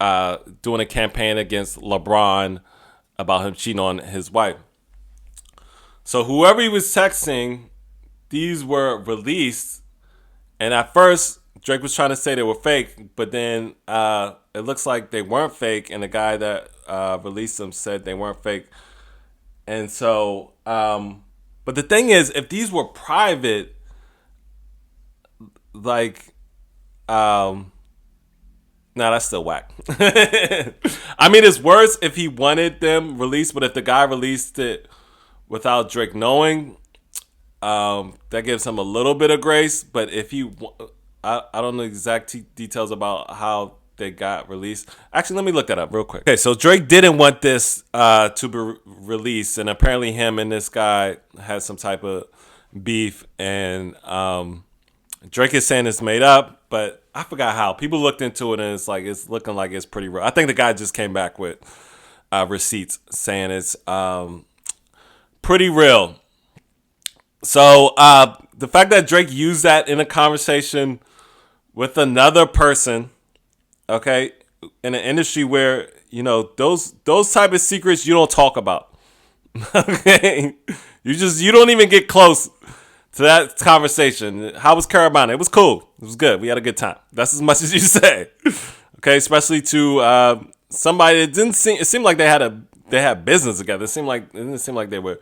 a campaign against LeBron about him cheating on his wife." So whoever he was texting, these were released, and at first Drake was trying to say they were fake, but then it looks like they weren't fake, and the guy that released them said they weren't fake. And so, but the thing is, if these were private, like, nah, that's still whack. I mean, it's worse if he wanted them released, but if the guy released it without Drake knowing, that gives him a little bit of grace. But if he, I don't know exact details about how they got released. Actually, let me look that up real quick. Okay, so Drake didn't want this to be released, and apparently him and this guy had some type of beef, and Drake is saying it's made up, but I forgot how. People looked into it, and it's looking like it's pretty real. I think the guy just came back with receipts saying it's pretty real. So the fact that Drake used that in a conversation with another person, okay, in an industry where, you know, those type of secrets you don't talk about. Okay, you don't even get close to that conversation. How was Carabana? It was cool. It was good. We had a good time. That's as much as you say. Okay, especially to somebody that didn't seem. It seemed like they had business together. It didn't seem like they were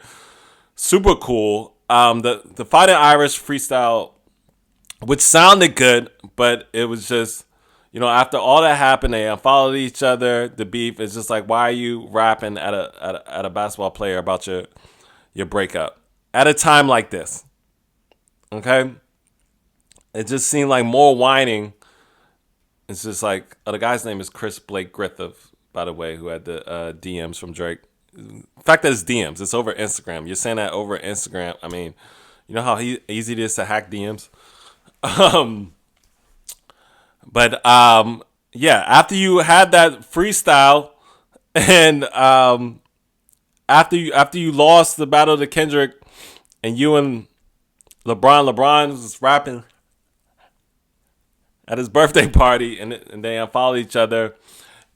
super cool. The Fighting Irish freestyle, which sounded good, but it was just, you know, after all that happened, they unfollowed each other. The beef is just like, why are you rapping at a basketball player about your breakup at a time like this? Okay, it just seemed like more whining. It's just like, the guy's name is Chris Blake Griffith, by the way, who had the DMs from Drake. The fact that it's DMs, it's over Instagram. You're saying that over Instagram. I mean, you know how easy it is to hack DMs. But yeah, after you had that freestyle, and after you lost the battle to Kendrick, and you and LeBron was rapping at his birthday party, and they unfollowed each other.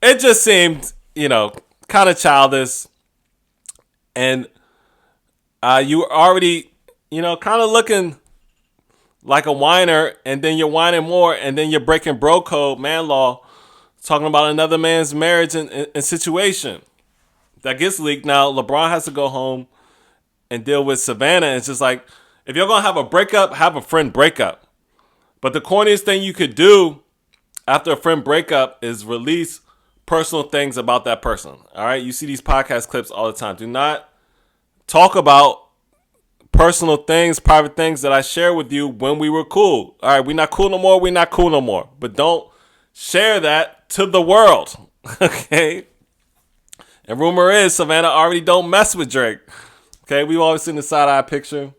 It just seemed, you know, kind of childish, and you were already, you know, kind of looking like a whiner, and then you're whining more, and then you're breaking bro code, man law, talking about another man's marriage and situation that gets leaked. Now LeBron has to go home and deal with Savannah. It's just like, if you're gonna have a breakup, have a friend breakup. But the corniest thing you could do after a friend breakup is release personal things about that person. All right, you see these podcast clips all the time. Do not talk about personal things, private things that I share with you when we were cool. All right, we're not cool no more. We're not cool no more. But don't share that to the world. Okay. And rumor is Savannah already don't mess with Drake. Okay, we've always seen the side-eye picture.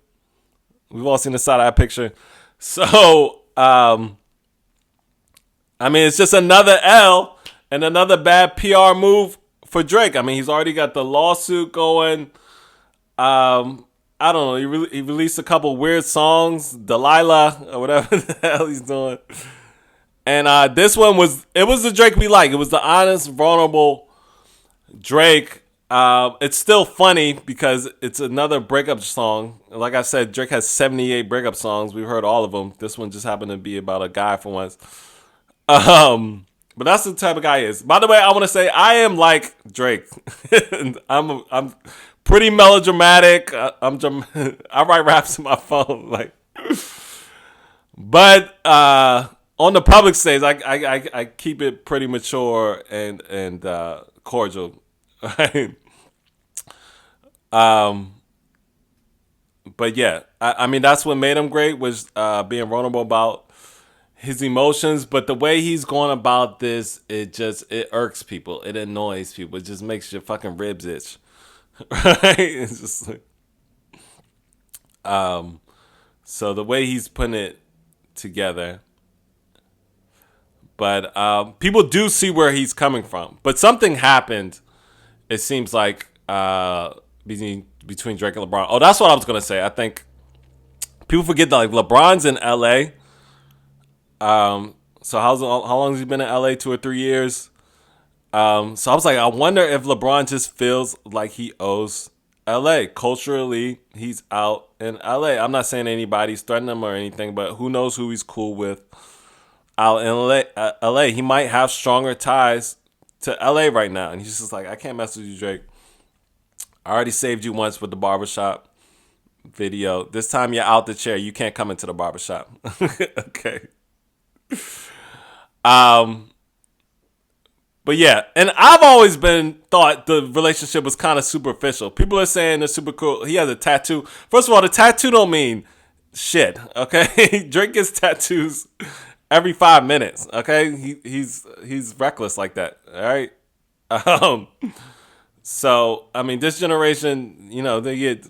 So, I mean, it's just another L and another bad PR move for Drake. I mean, he's already got the lawsuit going. I don't know. He released a couple weird songs, Delilah or whatever the hell he's doing. And this one was the Drake we like. It was the honest, vulnerable Drake. It's still funny because it's another breakup song. Like I said, Drake has 78 breakup songs. We've heard all of them. This one just happened to be about a guy for once. But that's the type of guy he is. By the way, I want to say I am like Drake. I'm pretty melodramatic. I write raps on my phone, like, but on the public stage, I keep it pretty mature and cordial. Right? Um, but yeah, I mean that's what made him great was being vulnerable about his emotions. But the way he's going about this, it irks people. It annoys people. It just makes your fucking ribs itch. Right? It's just like, so the way he's putting it together, but people do see where he's coming from. But something happened. It seems like between Drake and LeBron. Oh, that's what I was gonna say. I think people forget that like LeBron's in LA. So how long has he been in LA? 2 or 3 years. So I was like, I wonder if LeBron just feels like he owes LA. Culturally, he's out in LA. I'm not saying anybody's threatening him or anything, but who knows who he's cool with out in LA. He might have stronger ties to LA right now. And he's just like, I can't mess with you, Drake. I already saved you once with the barbershop video. This time you're out the chair. You can't come into the barbershop. Okay. But yeah, and I've always been thought the relationship was kind of superficial. People are saying they're super cool. He has a tattoo. First of all, the tattoo don't mean shit. Okay, Drake gets tattoos every 5 minutes. Okay, he's reckless like that. All right. Um, so I mean, this generation, they get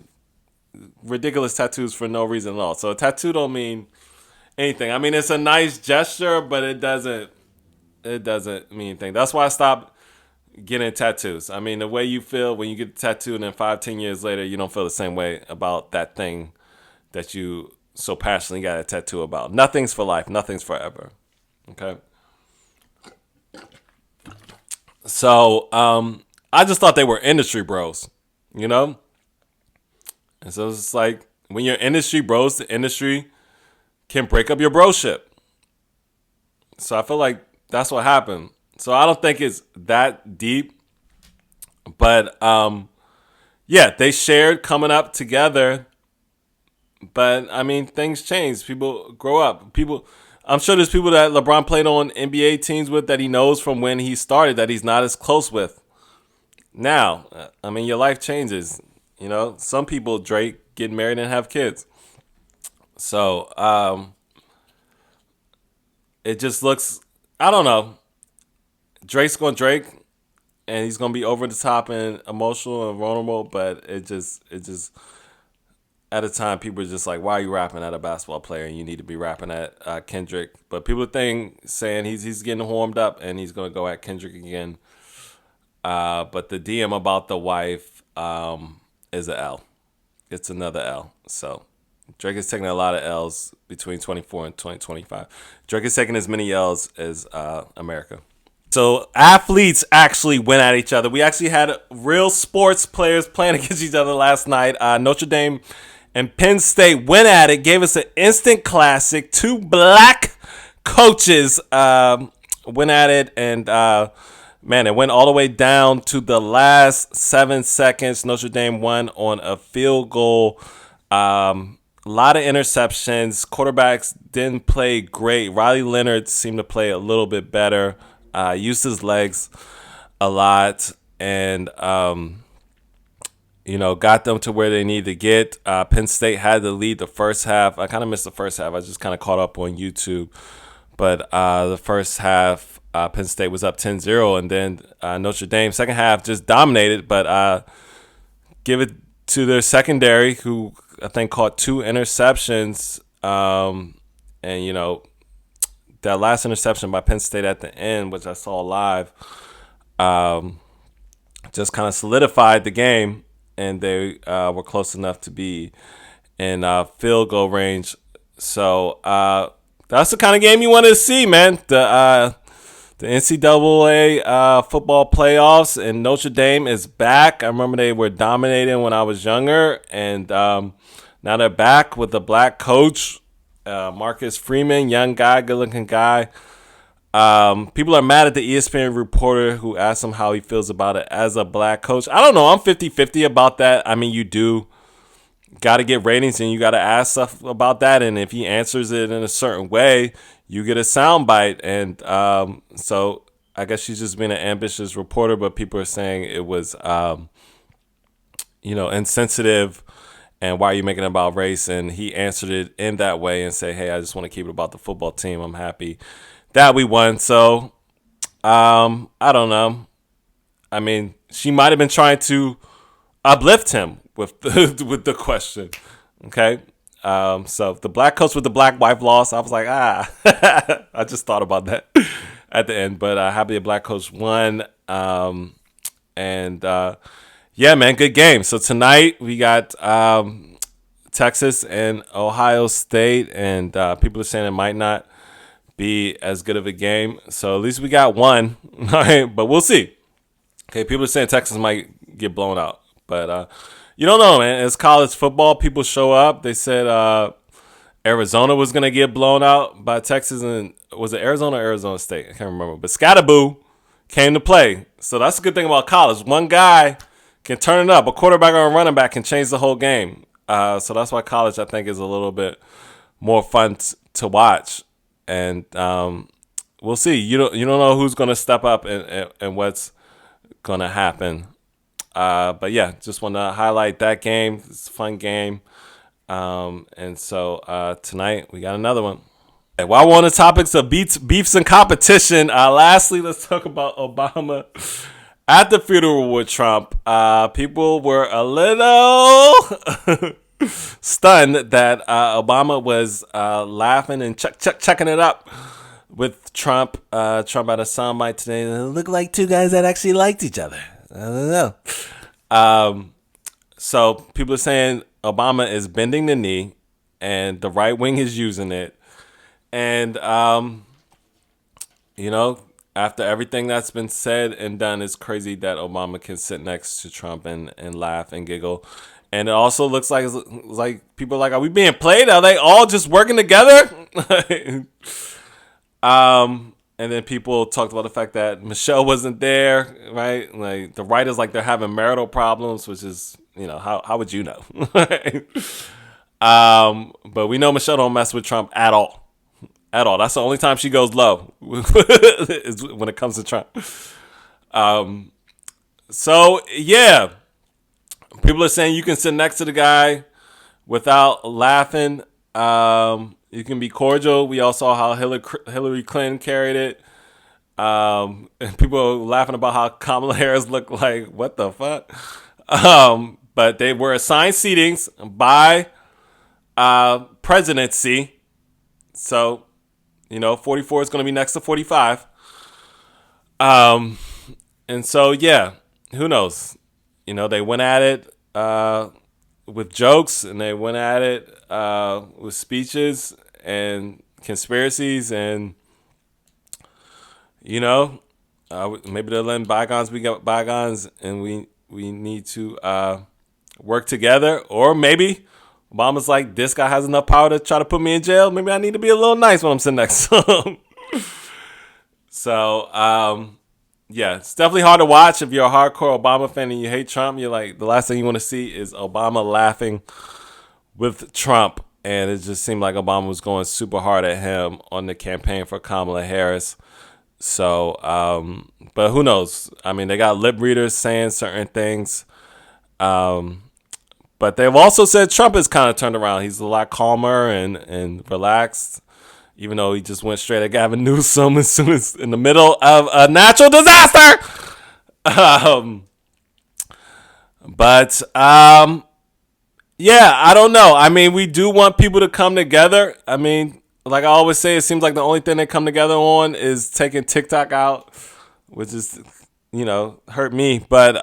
ridiculous tattoos for no reason at all. So a tattoo don't mean anything. I mean, it's a nice gesture, but it doesn't mean anything. That's why I stopped getting tattoos. I mean, the way you feel when you get a tattoo and then 5-10 years later, you don't feel the same way about that thing that you so passionately got a tattoo about. Nothing's for life. Nothing's forever. Okay. So, I just thought they were industry bros, And so it's like when you're industry bros, the industry can break up your broship. So I feel like that's what happened. So I don't think it's that deep. But yeah, they shared coming up together. But I mean, things change. People grow up. I'm sure there's people that LeBron played on NBA teams with that he knows from when he started that he's not as close with now. I mean, your life changes. Some people, Drake, get married and have kids. So it just looks, I don't know. Drake's going to Drake, and he's going to be over the top and emotional and vulnerable, but it just at a time, people are just like, why are you rapping at a basketball player and you need to be rapping at Kendrick? But people saying he's getting warmed up and he's going to go at Kendrick again. But the DM about the wife is a L. It's another L. So Drake is taking a lot of L's between 24 and 2025. Drake is taking as many L's as America. So athletes actually went at each other. We actually had real sports players playing against each other last night. Notre Dame and Penn State went at it, gave us an instant classic. Two black coaches went at it, and man, it went all the way down to the last 7 seconds. Notre Dame won on a field goal. A lot of interceptions. Quarterbacks didn't play great. Riley Leonard seemed to play a little bit better. Used his legs a lot, and got them to where they need to get. Penn State had the lead the first half. I kind of missed the first half. I just kind of caught up on YouTube. But the first half, Penn State was up 10-0, and then Notre Dame, second half, just dominated. But give it to their secondary, who I think caught 2 interceptions. And, that last interception by Penn State at the end, which I saw live, just kind of solidified the game. And they were close enough to be in field goal range. So that's the kind of game you want to see, man. The NCAA football playoffs, and Notre Dame is back. I remember they were dominating when I was younger, and now they're back with a black coach, Marcus Freeman, young guy, good-looking guy. People are mad at the ESPN reporter who asked him how he feels about it as a black coach. I don't know. I'm 50-50 about that. I mean, you do got to get ratings and you got to ask stuff about that. And if he answers it in a certain way, you get a soundbite. And so I guess she's just being an ambitious reporter, but people are saying it was, insensitive. And why are you making it about race? And he answered it in that way and say, hey, I just want to keep it about the football team. I'm happy that we won. So I don't know. I mean, she might have been trying to uplift him with with the question. Okay. So the black coach with the black wife lost. I was like, I just thought about that at the end. But happy the black coach won. Yeah, man, good game. So tonight we got Texas and Ohio State, and people are saying it might not be as good of a game. So at least we got one, right? But we'll see. Okay, people are saying Texas might get blown out, but you don't know, man. It's college football. People show up. They said Arizona was gonna get blown out by Texas, and was it Arizona or Arizona State? I can't remember. But Scatterboo came to play, so that's a good thing about college. One guy can turn it up. A quarterback or a running back can change the whole game. So that's why college, I think, is a little bit more fun to watch. And we'll see. You don't know who's gonna step up and what's gonna happen. But yeah, just want to highlight that game. It's a fun game. And so tonight we got another one. While we're on the topics of beefs and competition, lastly, let's talk about Obama. At the funeral with Trump, people were a little stunned that Obama was laughing and checking it up with Trump. Trump had a soundbite today. It looked like two guys that actually liked each other. I don't know. So people are saying Obama is bending the knee, and the right wing is using it. And after everything that's been said and done, it's crazy that Obama can sit next to Trump and laugh and giggle. And it also looks like people are like, are we being played? Are they all just working together? And then people talked about the fact that Michelle wasn't there, right? Like the writers, like they're having marital problems, which is, how would you know? But we know Michelle don't mess with Trump at all. At all. That's the only time she goes low is when it comes to Trump. So yeah, people are saying you can sit next to the guy without laughing. You can be cordial. We all saw how Hillary Clinton carried it. And people are laughing about how Kamala Harris looked like, what the fuck? But they were assigned seatings by presidency. So 44 is going to be next to 45. And so, yeah, who knows? They went at it with jokes, and they went at it with speeches and conspiracies, and, maybe they'll let bygones be bygones, and we need to work together. Or maybe Obama's like, this guy has enough power to try to put me in jail. Maybe I need to be a little nice when I'm sitting next to him. So, yeah, it's definitely hard to watch if you're a hardcore Obama fan and you hate Trump. You're like, the last thing you want to see is Obama laughing with Trump. And it just seemed like Obama was going super hard at him on the campaign for Kamala Harris. So, but who knows? I mean, they got lip readers saying certain things. But they've also said Trump has kind of turned around. He's a lot calmer and relaxed, even though he just went straight at Gavin Newsom as soon as in the middle of a natural disaster. Yeah, I don't know. I mean, we do want people to come together. I mean, like I always say, it seems like the only thing they come together on is taking TikTok out, which is, hurt me. But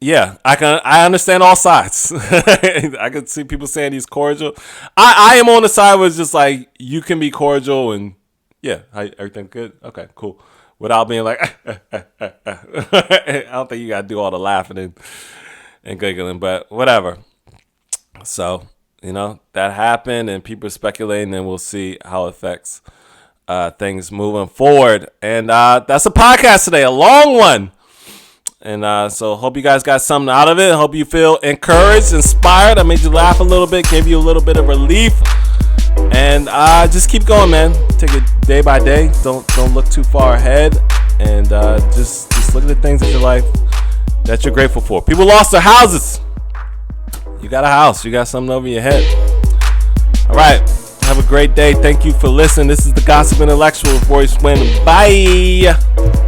yeah, I understand all sides. I can see people saying he's cordial. I am on the side where it's just like you can be cordial and yeah, everything good. Okay, cool. Without being like, I don't think you gotta do all the laughing and giggling, but whatever. So that happened, and people are speculating, and we'll see how it affects things moving forward. And that's a podcast today, a long one. And so hope you guys got something out of it. Hope you feel encouraged, inspired. I made you laugh a little bit, gave you a little bit of relief. And just keep going, man. Take it day by day. Don't look too far ahead. And just look at the things in your life that you're grateful for. People lost their houses. You got a house. You got something over your head. All right. Have a great day. Thank you for listening. This is the Gossip Intellectual with Royce Wynn. Bye.